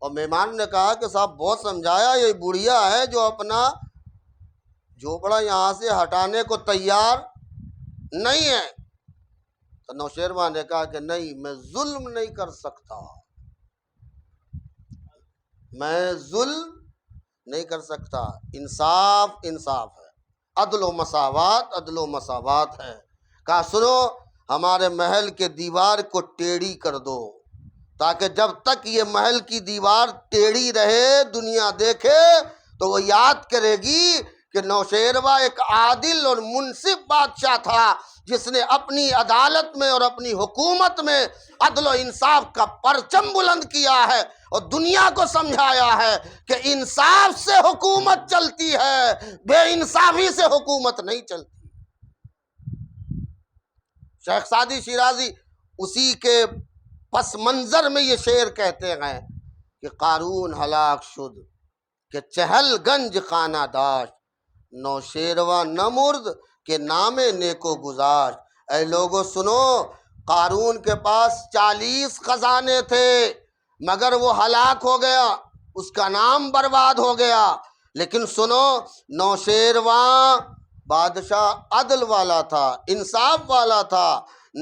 اور مہمان نے کہا کہ صاحب بہت سمجھایا، یہ بڑھیا ہے جو اپنا جھونپڑا یہاں سے ہٹانے کو تیار نہیں ہے، تو نوشیروہ نے کہا کہ نہیں، میں ظلم نہیں کر سکتا، میں ظلم نہیں کر سکتا۔ انصاف انصاف ہے، عدل و مساوات ہے۔ کہا سنو، ہمارے محل کے دیوار کو ٹیڑھی کر دو تاکہ جب تک یہ محل کی دیوار ٹیڑھی رہے، دنیا دیکھے تو وہ یاد کرے گی کہ نوشیروہ ایک عادل اور منصف بادشاہ تھا جس نے اپنی عدالت میں اور اپنی حکومت میں عدل و انصاف کا پرچم بلند کیا ہے اور دنیا کو سمجھایا ہے کہ انصاف سے حکومت چلتی ہے، بے انصافی سے حکومت نہیں چلتی۔ شیخ سعدی شیرازی اسی کے پس منظر میں یہ شعر کہتے ہیں کہ قارون ہلاک شد کہ چہل گنج خانہ داشت، نوشیروہ نہ مرد کہ نام نیکو گذاشت۔ اے لوگو سنو، قارون کے پاس 40 خزانے تھے مگر وہ ہلاک ہو گیا، اس کا نام برباد ہو گیا۔ لیکن سنو، نوشیروہ بادشاہ عدل والا تھا، انصاف والا تھا،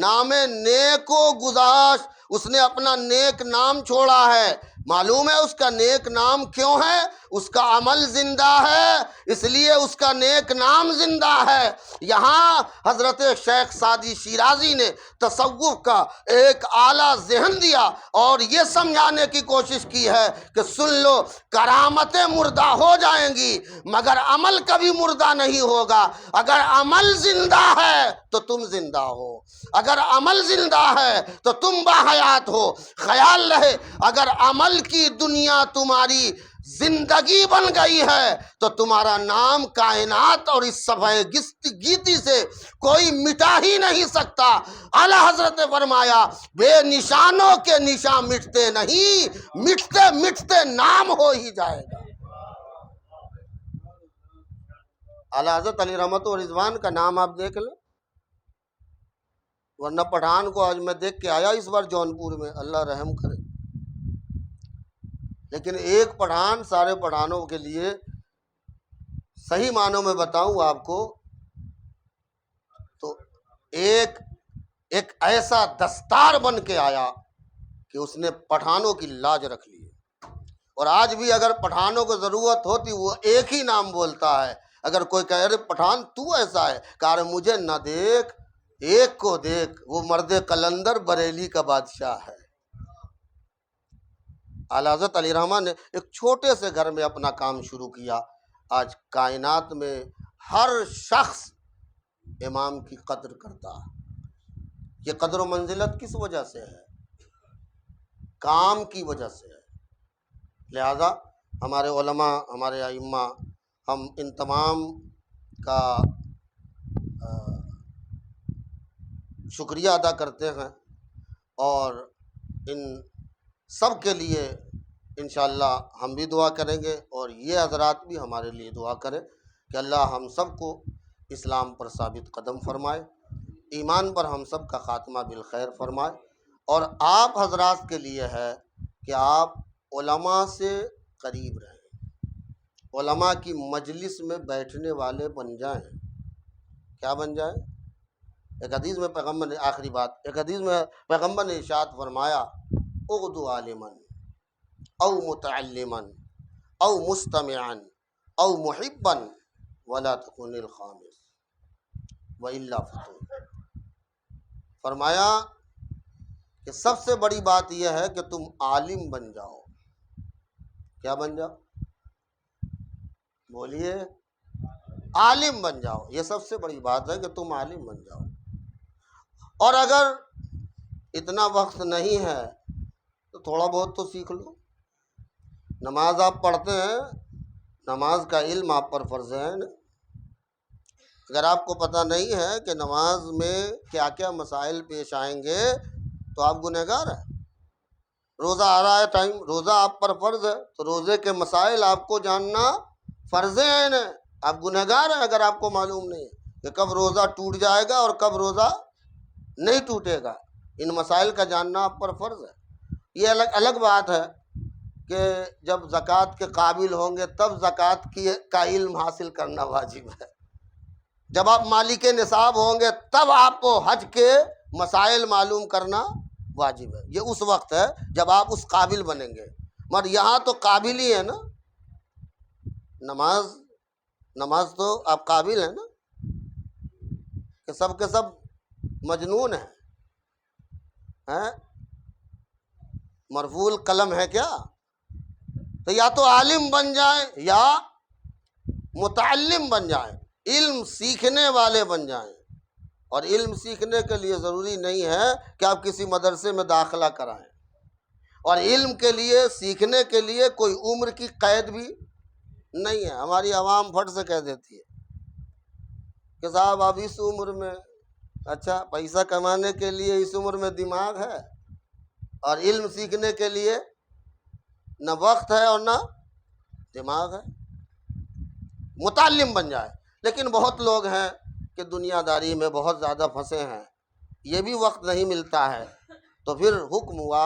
نام نیکو گذاشت، اس نے اپنا نیک نام چھوڑا ہے۔ معلوم ہے اس کا نیک نام کیوں ہے؟ اس کا عمل زندہ ہے، اس لیے اس کا نیک نام زندہ ہے۔ یہاں حضرت شیخ سعدی شیرازی نے تصوف کا ایک اعلیٰ ذہن دیا اور یہ سمجھانے کی کوشش کی ہے کہ سن لو، کرامتیں مردہ ہو جائیں گی مگر عمل کبھی مردہ نہیں ہوگا۔ اگر عمل زندہ ہے تو تم زندہ ہو، اگر عمل زندہ ہے تو تم باحیات ہو۔ خیال رہے، اگر عمل کی دنیا تمہاری زندگی بن گئی ہے تو تمہارا نام کائنات اور اس صفحہ گیتی سے کوئی مٹا ہی نہیں سکتا۔ اعلی حضرت نے فرمایا بے نشانوں کے نشان مٹتے نہیں، مٹتے مٹتے نام ہو ہی جائے گا۔ اعلی حضرت علی رحمت و رضوان کا نام آپ دیکھ لیں، ورنہ پٹھان کو آج میں دیکھ کے آیا اس بار جونپور میں، اللہ رحم کرے۔ لیکن ایک پٹھان سارے پٹھانوں کے لیے صحیح معنوں میں بتاؤں آپ کو تو ایک ایسا دستار بن کے آیا کہ اس نے پٹھانوں کی لاج رکھ لی۔ اور آج بھی اگر پٹھانوں کو ضرورت ہوتی وہ ایک ہی نام بولتا ہے۔ اگر کوئی کہے رہے پٹھان تو ایسا ہے، کہا مجھے نہ دیکھ ایک کو دیکھ، وہ مرد قلندر بریلی کا بادشاہ ہے۔ اعلیٰ حضرت علی رحمٰن نے ایک چھوٹے سے گھر میں اپنا کام شروع کیا۔ آج کائنات میں ہر شخص امام کی قدر کرتا ہے۔ یہ قدر و منزلت کس وجہ سے ہے؟ کام کی وجہ سے ہے۔ لہذا ہمارے علماء، ہمارے ائمہ، ہم ان تمام کا شکریہ ادا کرتے ہیں، اور ان سب کے لیے انشاءاللہ ہم بھی دعا کریں گے، اور یہ حضرات بھی ہمارے لیے دعا کریں کہ اللہ ہم سب کو اسلام پر ثابت قدم فرمائے، ایمان پر ہم سب کا خاتمہ بالخیر فرمائے۔ اور آپ حضرات کے لیے ہے کہ آپ علماء سے قریب رہیں، علماء کی مجلس میں بیٹھنے والے بن جائیں۔ کیا بن جائیں؟ ایک حدیث میں پیغمبر نے، آخری بات، ایک حدیث میں پیغمبر نے ارشاد فرمایا، اغدو عالما او متعلما او مستمعا او محبا ولا تكن الخامس والا فتون۔ فرمایا کہ سب سے بڑی بات یہ ہے کہ تم عالم بن جاؤ۔ کیا بن جاؤ؟ بولیے، عالم بن جاؤ۔ یہ سب سے بڑی بات ہے کہ تم عالم بن جاؤ۔ اور اگر اتنا وقت نہیں ہے تو تھوڑا بہت تو سیکھ لو۔ نماز آپ پڑھتے ہیں، نماز کا علم آپ پر فرض ہے نا؟ اگر آپ کو پتہ نہیں ہے کہ نماز میں کیا کیا مسائل پیش آئیں گے تو آپ گنہگار ہیں۔ روزہ آ رہا ہے ٹائم، روزہ آپ پر فرض ہے تو روزے کے مسائل آپ کو جاننا فرض ہے نا؟ آپ گنہگار ہیں اگر آپ کو معلوم نہیں ہے کہ کب روزہ ٹوٹ جائے گا اور کب روزہ نہیں ٹوٹے گا۔ ان مسائل کا جاننا آپ پر فرض ہے۔ یہ الگ بات ہے کہ جب زکوٰۃ کے قابل ہوں گے تب زکوٰۃ کا علم حاصل کرنا واجب ہے۔ جب آپ مالک نصاب ہوں گے تب آپ کو حج کے مسائل معلوم کرنا واجب ہے۔ یہ اس وقت ہے جب آپ اس قابل بنیں گے، مگر یہاں تو قابل ہی ہے نا۔ نماز تو آپ قابل ہیں نا، کہ سب کے سب مجنون ہیں، مرفوع القلم ہے کیا؟ تو یا تو عالم بن جائیں یا متعلم بن جائیں، علم سیکھنے والے بن جائیں۔ اور علم سیکھنے کے لیے ضروری نہیں ہے کہ آپ کسی مدرسے میں داخلہ کرائیں، اور علم کے لیے، سیکھنے کے لیے کوئی عمر کی قید بھی نہیں ہے۔ ہماری عوام پھٹ سے کہہ دیتی ہے کہ صاحب اب اس عمر میں، اچھا پیسہ کمانے کے لیے اس عمر میں دماغ ہے، اور علم سیکھنے کے لیے نہ وقت ہے اور نہ دماغ ہے۔ متعلم بن جائے۔ لیکن بہت لوگ ہیں کہ دنیا داری میں بہت زیادہ پھنسے ہیں، یہ بھی وقت نہیں ملتا ہے، تو پھر حکم ہوا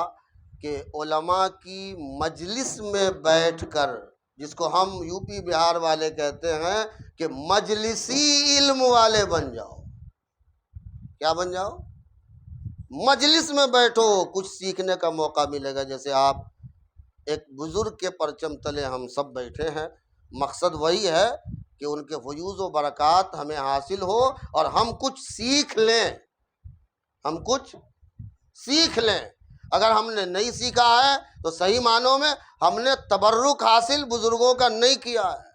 کہ علماء کی مجلس میں بیٹھ کر، جس کو ہم یو پی بہار والے کہتے ہیں کہ مجلسی علم والے بن جاؤ۔ کیا بن جاؤ؟ مجلس میں بیٹھو، کچھ سیکھنے کا موقع ملے گا۔ جیسے آپ ایک بزرگ کے پرچم تلے ہم سب بیٹھے ہیں، مقصد وہی ہے کہ ان کے فیوز و برکات ہمیں حاصل ہو اور ہم کچھ سیکھ لیں، ہم کچھ سیکھ لیں۔ اگر ہم نے نہیں سیکھا ہے تو صحیح معنوں میں ہم نے تبرک حاصل بزرگوں کا نہیں کیا ہے،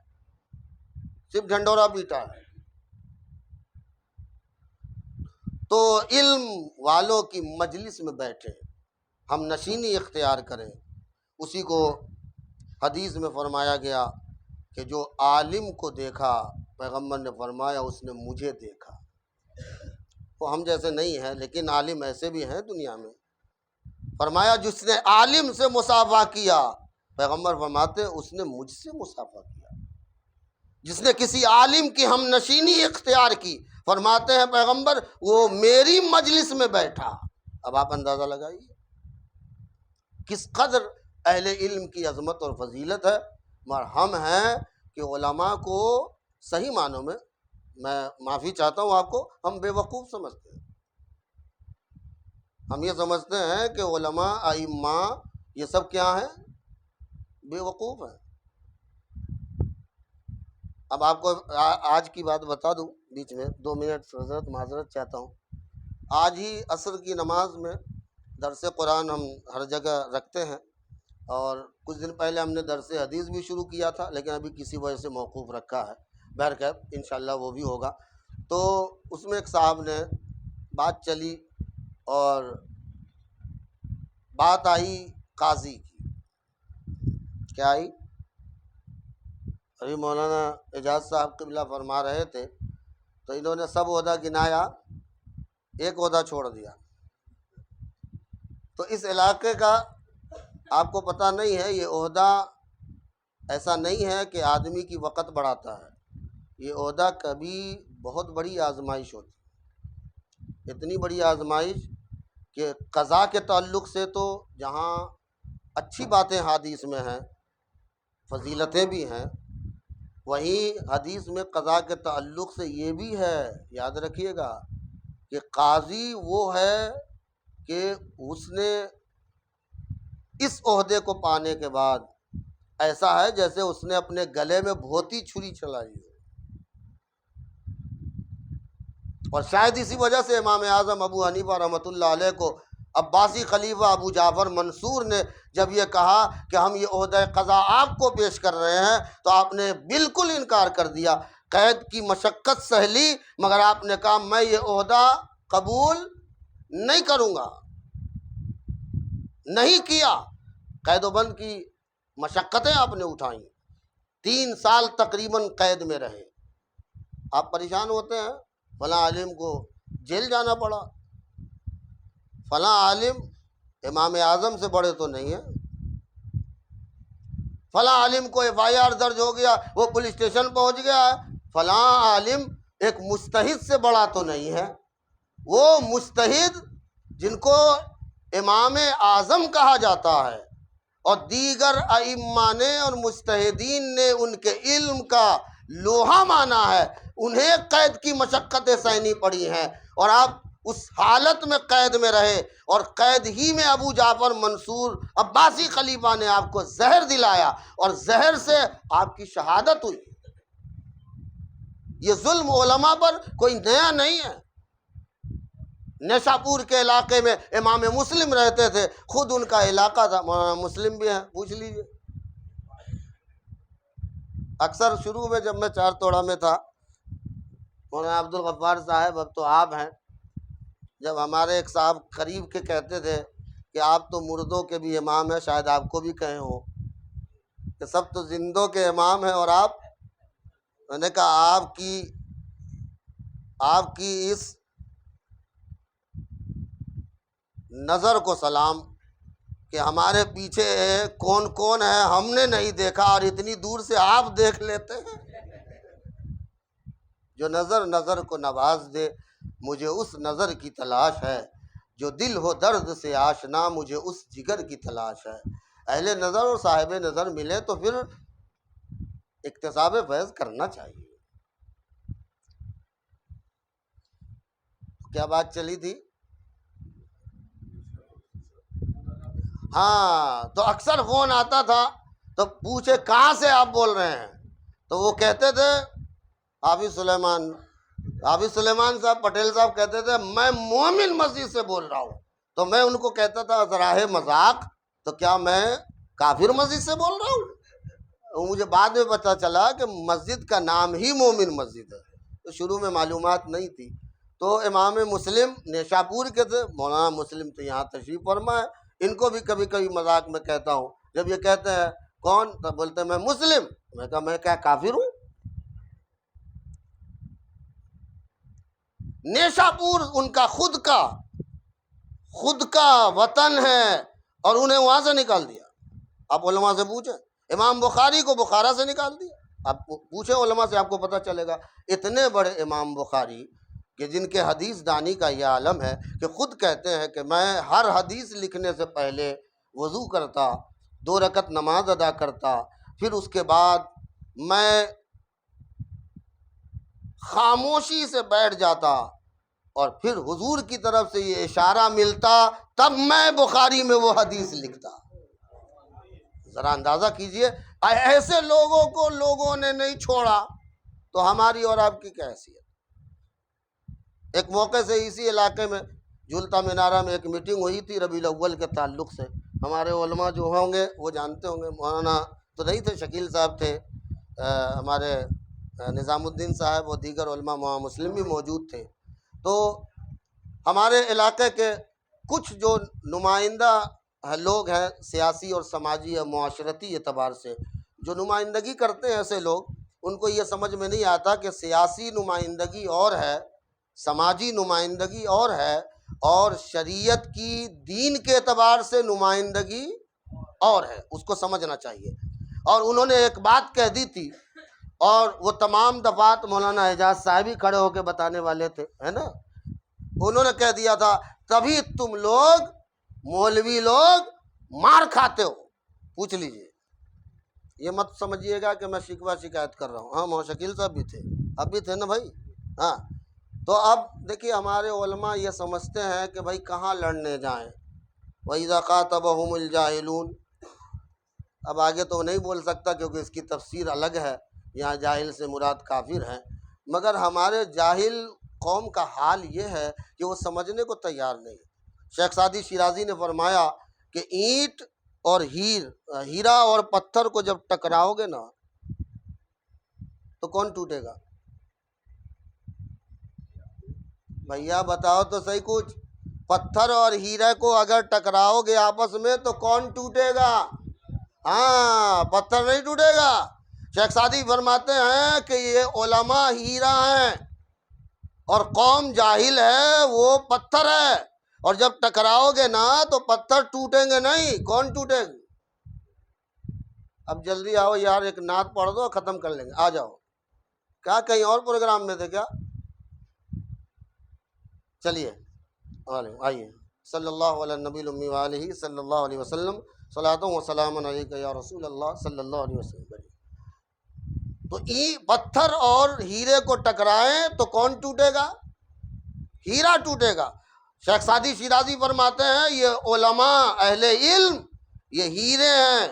صرف ڈھنڈورا پیٹا ہے۔ تو علم والوں کی مجلس میں بیٹھیں، ہم نشینی اختیار کریں۔ اسی کو حدیث میں فرمایا گیا کہ جو عالم کو دیکھا، پیغمبر نے فرمایا اس نے مجھے دیکھا۔ وہ ہم جیسے نہیں ہیں لیکن عالم ایسے بھی ہیں دنیا میں۔ فرمایا جس نے عالم سے مصافحہ کیا، پیغمبر فرماتے اس نے مجھ سے مصافحہ کیا۔ جس نے کسی عالم کی ہم نشینی اختیار کی، فرماتے ہیں پیغمبر وہ میری مجلس میں بیٹھا۔ اب آپ اندازہ لگائیے کس قدر اہل علم کی عظمت اور فضیلت ہے۔ مگر ہم ہیں کہ علماء کو صحیح معنوں میں معافی چاہتا ہوں آپ کو، ہم بے وقوف سمجھتے ہیں۔ ہم یہ سمجھتے ہیں کہ علماء، ائمہ، یہ سب کیا ہیں؟ بے وقوف ہیں۔ اب آپ کو آج کی بات بتا دوں، بیچ میں 2 منٹ معذرت چاہتا ہوں۔ آج ہی عصر کی نماز میں درس قرآن ہم ہر جگہ رکھتے ہیں، اور کچھ دن پہلے ہم نے درس حدیث بھی شروع کیا تھا لیکن ابھی کسی وجہ سے موقوف رکھا ہے، بہرکیف انشاءاللہ وہ بھی ہوگا۔ تو اس میں ایک صاحب نے بات چلی اور بات آئی قاضی کی۔ کیا آئی؟ ابھی مولانا اعجاز صاحب قبلہ فرما رہے تھے تو انہوں نے سب عہدہ گنایا، ایک عہدہ چھوڑ دیا۔ تو اس علاقے کا آپ کو پتہ نہیں ہے، یہ عہدہ ایسا نہیں ہے کہ آدمی کی وقت بڑھاتا ہے، یہ عہدہ کبھی بہت بڑی آزمائش ہوتی ہے، اتنی بڑی آزمائش کہ قضا کے تعلق سے تو جہاں اچھی باتیں حدیث میں ہیں، فضیلتیں بھی ہیں، وہیں حدیث میں قضا کے تعلق سے یہ بھی ہے، یاد رکھیے گا، کہ قاضی وہ ہے کہ اس نے اس عہدے کو پانے کے بعد ایسا ہے جیسے اس نے اپنے گلے میں بھوتی چھری چلائی ہو۔ اور شاید اسی وجہ سے امام اعظم ابو حنیفہ رحمۃ اللہ علیہ کو عباسی خلیفہ ابو جعفر منصور نے جب یہ کہا کہ ہم یہ عہدہ قضا آپ کو پیش کر رہے ہیں تو آپ نے بالکل انکار کر دیا، قید کی مشقت سہ لی، مگر آپ نے کہا میں یہ عہدہ قبول نہیں کروں گا، نہیں کیا۔ قید و بند کی مشقتیں آپ نے اٹھائیں، 3 سال تقریباً قید میں رہے۔ آپ پریشان ہوتے ہیں، فلاں عالم کو جیل جانا پڑا، فلاں عالم امام اعظم سے بڑے تو نہیں ہیں، فلاں عالم کو FIR درج ہو گیا، وہ پولیس اسٹیشن پہنچ گیا ہے، فلاں عالم ایک مجتہد سے بڑا تو نہیں ہے۔ وہ مجتہد جن کو امام اعظم کہا جاتا ہے اور دیگر ائمہ نے اور مجتہدین نے ان کے علم کا لوہا مانا ہے، انہیں قید کی مشقتیں سہنی پڑی ہیں، اور آپ اس حالت میں قید میں رہے، اور قید ہی میں ابو جعفر منصور عباسی خلیفہ نے آپ کو زہر دلایا اور زہر سے آپ کی شہادت ہوئی۔ یہ ظلم علماء پر کوئی نیا نہیں ہے۔ نیشاپور کے علاقے میں امام مسلم رہتے تھے، خود ان کا علاقہ تھا، مولانا مسلم بھی ہیں، پوچھ لیجئے۔ اکثر شروع میں جب میں چار توڑا میں تھا، مولانا عبدالغفار صاحب اب تو آپ ہیں، جب ہمارے ایک صاحب قریب کے کہتے تھے کہ آپ تو مردوں کے بھی امام ہیں، شاید آپ کو بھی کہے ہوں کہ سب تو زندوں کے امام ہیں اور آپ، میں نے کہا آپ کی اس نظر کو سلام کہ ہمارے پیچھے کون کون ہے ہم نے نہیں دیکھا اور اتنی دور سے آپ دیکھ لیتے ہیں۔ جو نظر کو نواز دے، مجھے اس نظر کی تلاش ہے، جو دل ہو درد سے آشنا، مجھے اس جگر کی تلاش ہے۔ اہل نظر اور صاحب نظر ملے تو پھر اکتساب فیض کرنا چاہیے۔ کیا بات چلی تھی؟ ہاں، تو اکثر فون آتا تھا تو پوچھے کہاں سے آپ بول رہے ہیں، تو وہ کہتے تھے حافظ سلیمان صاحب پٹیل صاحب کہتے تھے میں مومن مسجد سے بول رہا ہوں، تو میں ان کو کہتا تھا ذرا ہے مذاق، تو کیا میں کافر مسجد سے بول رہا ہوں؟ مجھے بعد میں پتہ چلا کہ مسجد کا نام ہی مومن مسجد ہے، تو شروع میں معلومات نہیں تھی۔ تو امام مسلم نیشاپور کے تھے، مولانا مسلم تو یہاں تشریف فرما ہے، ان کو بھی کبھی کبھی مذاق میں کہتا ہوں، جب یہ کہتے ہیں کون، تو بولتے ہیں میں مسلم، میں کہا میں کیا کافر ہوں؟ نیشاپور ان کا خود کا وطن ہے اور انہیں وہاں سے نکال دیا۔ آپ علماء سے پوچھیں، امام بخاری کو بخارا سے نکال دیا، آپ پوچھیں علماء سے، آپ کو پتہ چلے گا۔ اتنے بڑے امام بخاری کہ جن کے حدیث دانی کا یہ عالم ہے کہ خود کہتے ہیں کہ میں ہر حدیث لکھنے سے پہلے وضو کرتا، 2 رکعت نماز ادا کرتا، پھر اس کے بعد میں خاموشی سے بیٹھ جاتا اور پھر حضور کی طرف سے یہ اشارہ ملتا، تب میں بخاری میں وہ حدیث لکھتا۔ ذرا اندازہ کیجئے، ایسے لوگوں کو لوگوں نے نہیں چھوڑا تو ہماری اور آپ کی کیا حیثیت۔ ایک موقع سے اسی علاقے میں جھولتا مینارہ میں ایک میٹنگ ہوئی تھی ربیع الاول کے تعلق سے، ہمارے علماء جو ہوں گے وہ جانتے ہوں گے، مولانا تو نہیں تھے، شکیل صاحب تھے، ہمارے نظام الدین صاحب اور دیگر علماء مولانا مسلم بھی موجود تھے۔ تو ہمارے علاقے کے کچھ جو نمائندہ لوگ ہیں سیاسی اور سماجی اور معاشرتی اعتبار سے، جو نمائندگی کرتے ہیں ایسے لوگ، ان کو یہ سمجھ میں نہیں آتا کہ سیاسی نمائندگی اور ہے، سماجی نمائندگی اور ہے، اور شریعت کی دین کے اعتبار سے نمائندگی اور ہے، اس کو سمجھنا چاہیے۔ اور انہوں نے ایک بات کہہ دی تھی، اور وہ تمام دفعات مولانا اعجاز صاحب ہی کھڑے ہو کے بتانے والے تھے، ہے نا۔ انہوں نے کہہ دیا تھا تبھی تم لوگ مولوی لوگ مار کھاتے ہو۔ پوچھ لیجئے، یہ مت سمجھیے گا کہ میں شکوہ شکایت کر رہا ہوں، ہاں مولانا شکیل صاحب بھی تھے، اب بھی تھے نا بھائی، ہاں۔ تو اب دیکھیے ہمارے علماء یہ سمجھتے ہیں کہ بھائی کہاں لڑنے جائیں، وَإِذَا خَاطَبَهُمُ الْجَاهِلُونَ۔ اب آگے تو نہیں بول سکتا کیونکہ اس کی تفسیر الگ ہے، یہاں جاہل سے مراد کافر ہیں، مگر ہمارے جاہل قوم کا حال یہ ہے کہ وہ سمجھنے کو تیار نہیں۔ شیخ سعدی شیرازی نے فرمایا کہ اینٹ اور ہیرا اور پتھر کو جب ٹکراؤ گے نا تو کون ٹوٹے گا؟ بھیا بتاؤ تو صحیح کچھ، پتھر اور ہیرے کو اگر ٹکراؤ گے آپس میں تو کون ٹوٹے گا؟ ہاں، پتھر نہیں ٹوٹے گا۔ شیخ سعدی فرماتے ہیں کہ یہ علماء ہیرا ہیں اور قوم جاہل ہے وہ پتھر ہے، اور جب ٹکراؤ گے نا تو پتھر ٹوٹیں گے نہیں، کون ٹوٹے گا؟ اب جلدی آؤ یار، ایک نعت پڑھ دو ختم کر لیں گے، آ جاؤ۔ کیا کہیں اور پروگرام میں تھے کیا؟ چلیے آئیے، صلی اللہ علیہ نبی الامی وآلہ صلی اللہ علیہ وسلم، صلاۃ و سلام علیک یا رسول اللہ صلی اللہ علیہ وسلم۔ تو پتھر اور ہیرے کو ٹکرائیں تو کون ٹوٹے گا؟ ہیرا ٹوٹے گا۔ شیخ سعدی شیرازی فرماتے ہیں یہ علماء اہل علم یہ ہیرے ہیں،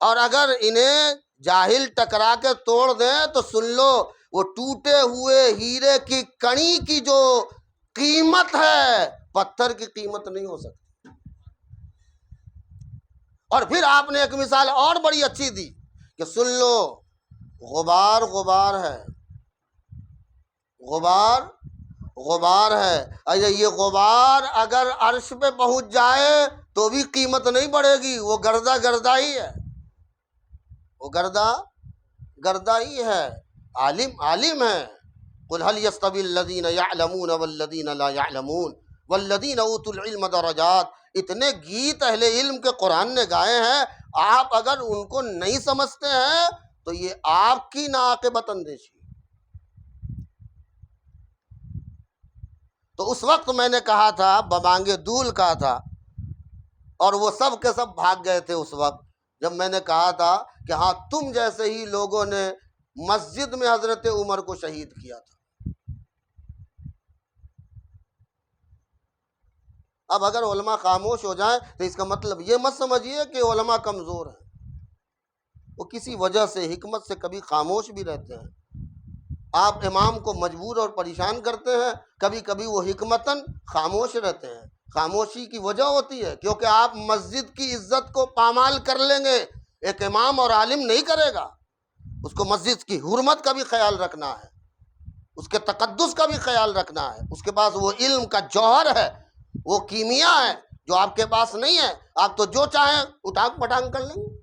اور اگر انہیں جاہل ٹکرا کے توڑ دیں تو سن لو وہ ٹوٹے ہوئے ہیرے کی کڑی کی جو قیمت ہے پتھر کی قیمت نہیں ہو سکتی۔ اور پھر آپ نے ایک مثال اور بڑی اچھی دی کہ سن لو غبار غبار ہے، غبار غبار ہے، اچھا یہ غبار اگر عرش پہ پہنچ جائے تو بھی قیمت نہیں بڑھے گی، وہ گردہ گردہ ہی ہے، وہ گردہ گردہ ہی ہے۔ عالم عالم ہے، قل هل يستوي الذين يعلمون والذين لا يعلمون والذين اوتوا العلم درجات۔ اتنے گیت اہل علم کے قرآن نے گائے ہیں، آپ اگر ان کو نہیں سمجھتے ہیں تو یہ آپ کی ناعاقبت اندیشی۔ تو اس وقت میں نے کہا تھا، ببانگ دول کہا تھا، اور وہ سب کے سب بھاگ گئے تھے اس وقت جب میں نے کہا تھا کہ ہاں تم جیسے ہی لوگوں نے مسجد میں حضرت عمر کو شہید کیا تھا۔ اب اگر علماء خاموش ہو جائیں تو اس کا مطلب یہ مت سمجھیے کہ علماء کمزور ہیں، وہ کسی وجہ سے حکمت سے کبھی خاموش بھی رہتے ہیں۔ آپ امام کو مجبور اور پریشان کرتے ہیں، کبھی کبھی وہ حکمتاً خاموش رہتے ہیں۔ خاموشی کی وجہ ہوتی ہے کیونکہ آپ مسجد کی عزت کو پامال کر لیں گے، ایک امام اور عالم نہیں کرے گا، اس کو مسجد کی حرمت کا بھی خیال رکھنا ہے، اس کے تقدس کا بھی خیال رکھنا ہے، اس کے پاس وہ علم کا جوہر ہے، وہ کیمیا ہے جو آپ کے پاس نہیں ہے۔ آپ تو جو چاہیں اٹھانگ پٹانگ کر لیں گے۔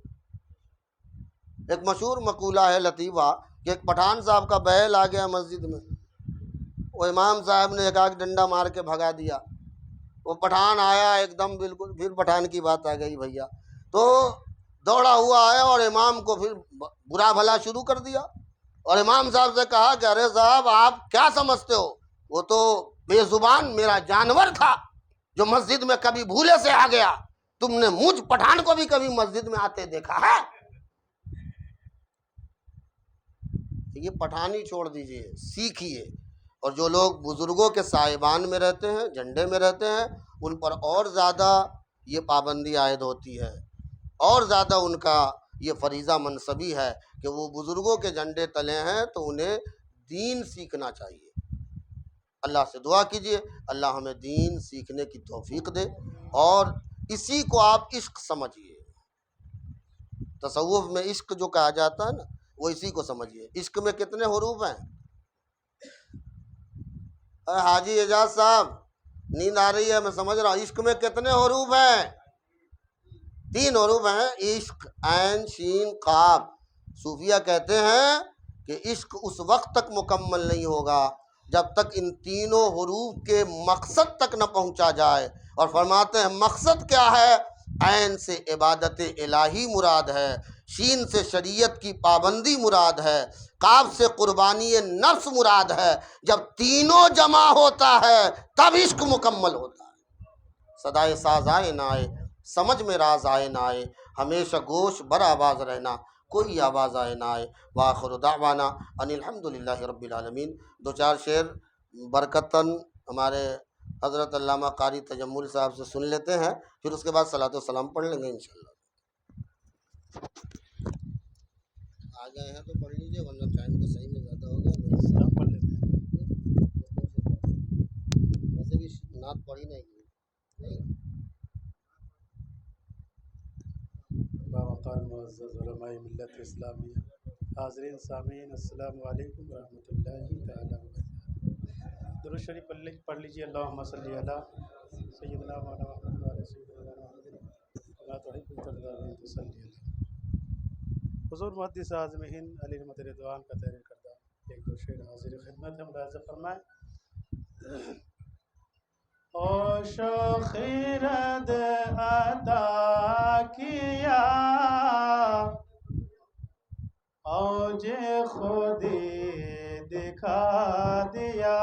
ایک مشہور مقولہ ہے لطیفہ کہ ایک پٹھان صاحب کا بیل آ گیا مسجد میں، وہ امام صاحب نے ایک آگ ڈنڈا مار کے بھگا دیا، وہ پٹھان آیا ایک دم بالکل، پھر پٹھان کی بات آ گئی بھیا، تو دوڑا ہوا آیا اور امام کو پھر برا بھلا شروع کر دیا، اور امام صاحب سے کہا کہ ارے صاحب آپ کیا سمجھتے ہو، وہ تو بے زبان میرا جانور تھا جو مسجد میں کبھی بھولے سے آ گیا، تم نے مجھ پٹھان کو بھی کبھی مسجد میں آتے دیکھا ہے؟ یہ پٹھانی چھوڑ دیجئے، سیکھیے۔ اور جو لوگ بزرگوں کے سائبان میں رہتے ہیں، جھنڈے میں رہتے ہیں، ان پر اور زیادہ یہ پابندی عائد ہوتی ہے، اور زیادہ ان کا یہ فریضہ منصبی ہے کہ وہ بزرگوں کے جھنڈے تلے ہیں تو انہیں دین سیکھنا چاہیے۔ اللہ سے دعا کیجئے اللہ ہمیں دین سیکھنے کی توفیق دے، اور اسی کو آپ عشق سمجھیے۔ تصوف میں عشق جو کہا جاتا ہے نا، وہ اسی کو سمجھیے۔ عشق میں کتنے حروف ہیں؟ اے حاجی اعجاز صاحب نیند آ رہی ہے میں سمجھ رہا ہوں، عشق میں کتنے حروف ہیں؟ 3 حروف ہیں، عشق، عین، شین، قاف۔ صوفیہ کہتے ہیں کہ عشق اس وقت تک مکمل نہیں ہوگا جب تک ان تینوں حروف کے مقصد تک نہ پہنچا جائے، اور فرماتے ہیں مقصد کیا ہے؟ عین سے عبادت الہی مراد ہے، شین سے شریعت کی پابندی مراد ہے، قاف سے قربانی نفس مراد ہے۔ جب تینوں جمع ہوتا ہے تب عشق مکمل ہوتا ہے۔ صدائے ساز آئے نہ آئے، سمجھ میں راز آئے نہ آئے، ہمیشہ گوش بر آواز رہنا، کوئی آواز آئے نہ آئے۔ وآخر دعوانا ان الحمدللہ رب العالمین۔ دو چار شعر برکتاً ہمارے حضرت علامہ قاری تجمل صاحب سے سن لیتے ہیں، پھر اس کے بعد صلاۃ و سلام پڑھ لیں گے انشاءاللہ۔ آ گئے ہیں تو پڑھ لیجیے، ورنہ ٹائم تو صحیح میں زیادہ ہو گیا، سلام پڑھ لیتے ہیں۔ ویسے بھی نعت پڑھی نہیں کی۔ باوقار معزز علماء ملت اسلامیہ، حاضرین سامعین، السلام علیکم ورحمۃ اللہ تعالیٰ وبرکاتہ۔ درود شریف پڑھ لیجیے۔ اللہم صلی علی سیدنا مولانا محمد وعلی سیدنا محمد کما تحب وترضی ان تصلی علیہ۔ حضور محدث اعظم ہند علی رحمت رضوان کا تحریر کردہ ایک دو شعر حاضر خدمت ہے، ملاحظہ فرمائیں۔ اوشو خیرد عطا کیا، اوج خودی دکھا دیا،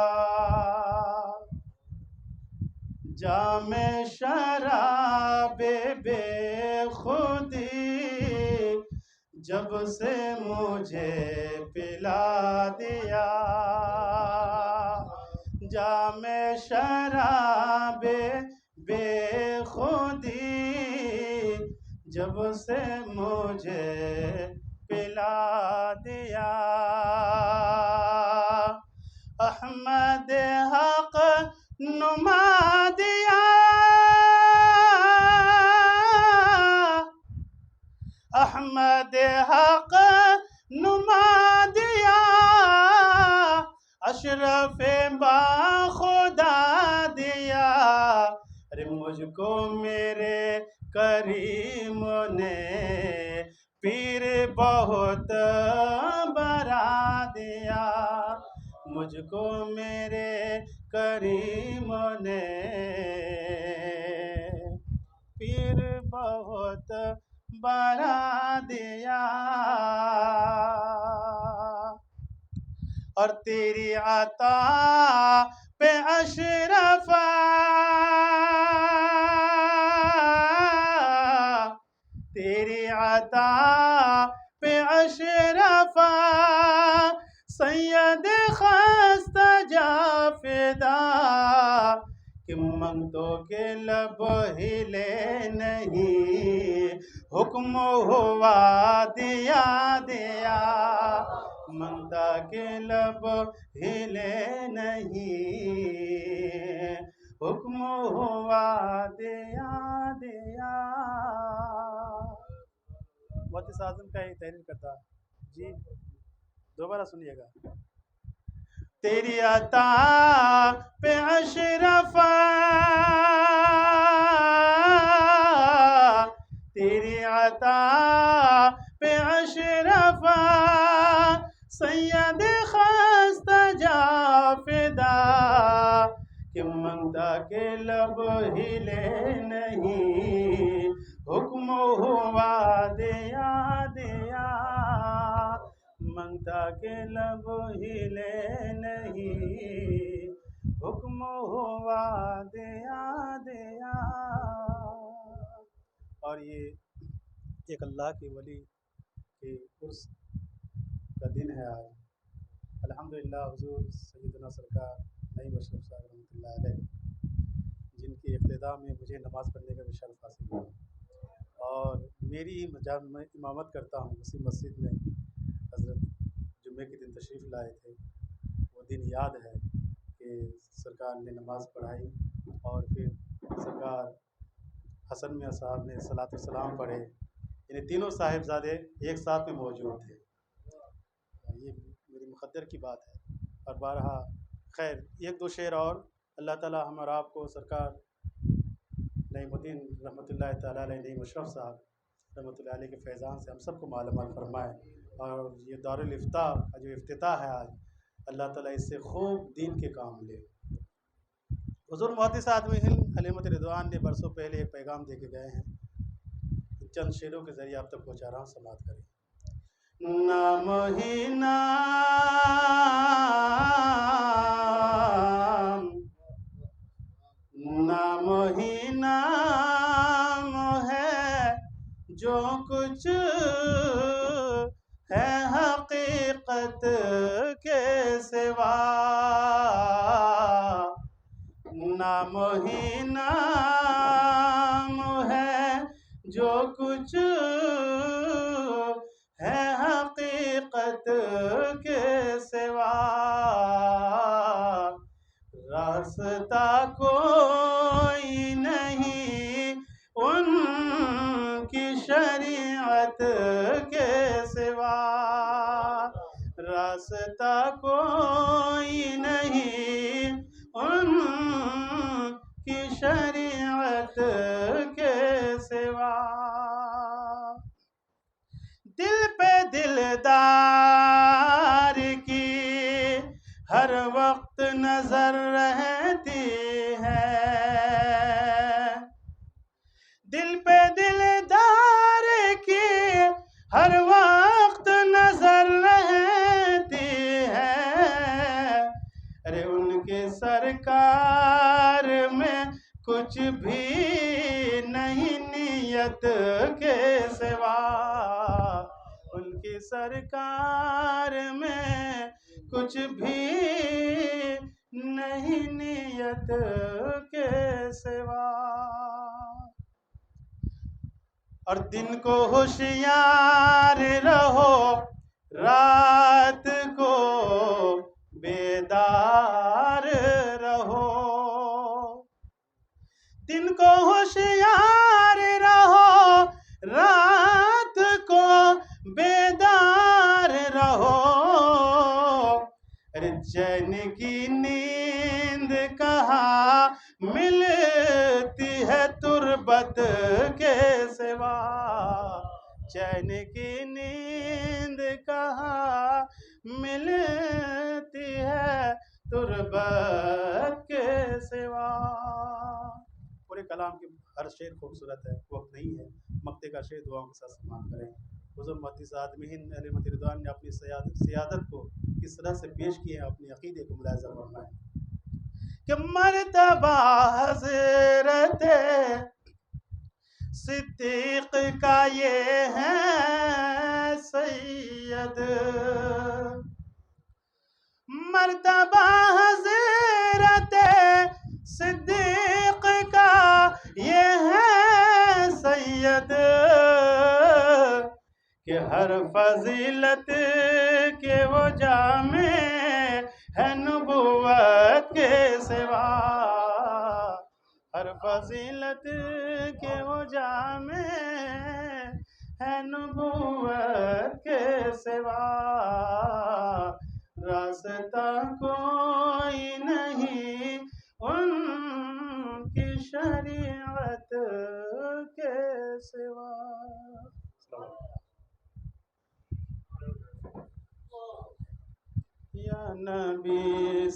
جام شراب بے خودی جب سے مجھے پلا دیا، جام شراب بے خودی جب سے مجھے پلا دیا، احمد حق نما دیا، احمد حق نما دیا، اشرف با خدا دیا، ارے مجھ کو میرے کریم نے پیر بہت بڑا دیا، مجھ کو میرے کریم نے پیر بہت بڑا دیا، اور تیری عطا پہ اشرف، تیری عطا پہ اشرف، سید خستہ جا فدا، کہ منگتوں کے لب ہلے نہیں، حکم ہوا دیا دیا، منگتا کے لب ہلے نہیں، حکم ہوا دیا دیا۔ محدث اعظم کا یہ تحریر کرتا جی، دوبارہ سنیے گا۔ تیری عطا پہ اشرف، تیری عطا پہ اشرف، سید خستہ جا فدا، کہ منگتا کے لب ہلے نہیں، حکم ہوا دیا دیا، منگتا کے لب ہلے نہیں، حکم ہوا دیا دیا۔ اور یہ ایک اللہ کے ولی کے عرس کا دن ہے آج، الحمدللہ۔ حضور سیدنا سرکار نعیم اشرف صاحب رحمۃ اللہ علیہ، جن کی ابتدا میں مجھے نماز پڑھنے کا بھی شرف حاصل ہوا، اور میری میں امامت کرتا ہوں اسی مسجد میں حضرت جمعے کے دن تشریف لائے تھے۔ وہ دن یاد ہے کہ سرکار نے نماز پڑھائی، اور پھر سرکار حسن میاں صاحب نے صلاۃ السلام پڑھے، یعنی تینوں صاحبزادے ایک ساتھ میں موجود تھے۔ یہ میری مقدر کی بات ہے۔ اور بارہا خیر ایک دو شعر اور اللہ تعالیٰ ہم اور آپ کو سرکار نعیم الدین رحمۃ اللہ تعالیٰ علیہ، نعیم اشرف صاحب رحمۃ اللہ علیہ کے فیضان سے ہم سب کو مالا مال فرمائے، اور یہ دارالفتاح کا جو افتتاح ہے آج، اللہ تعالیٰ اس سے خوب دین کے کام لے۔ حضور محدث آدمی ہند حلیمت رضوان نے برسوں پہلے ایک پیغام دے کے گئے ہیں، چند شعروں کے ذریعے آپ تک پہنچا رہا ہوں، سماعت کریں۔ نام ہی نام ہی نام ہے، جو کچھ ہے حقیقت کے سوا، نام ہی نام ہے، جو کچھ ہے حقیقت کے سوا، راستہ کوئی نہیں ان کی شریعت کے سوا، راستہ کوئی نہیں ان کی شریعت کے سوا، دل پہ دلدار کی ہر وقت نظر رہتی ہے، دل پہ دلدار کی ہر وقت نظر رہتی ہے، ارے ان کے سرکار میں کچھ بھی نہیں نیت کے سوا، ان کی سرکار میں کچھ بھی نہیں نیت کے سوا، اور دن کو ہوشیار رہو، رات کو بیدار رہو، دن کو ہوشیار رہو، رات کو بیدار رہو، ارے چین کی نیند کہاں ملتی ہے تربت کے سوا، چین کی نیند کہاں ملتی ہے تربت کے سوا۔ پورے کلام کے ہر شعر خوبصورت ہے، وقت نہیں ہے، مقطع کا شعر دعاؤں کے ساتھ سماعت کریں۔ حضور محدث آدمی ہند حلیمت رضوان نے اپنی سیادت کو کس طرح سے پیش کیے ہیں، اپنے عقیدے کو ملاحظہ فرمائیں کہ مرتبہ حضرت صدیق کا یہ ہے سید، مرتبہ حضرت صدیق کا یہ ہے سید، کہ ہر فضیلت کے وہ جامع ہے نبوت کے سوا، ہر فضیلت کے وہ جامع ہے نبوت کے سوا، راستہ کوئی نہیں ان کی شریعت کے سوا۔ یا نبی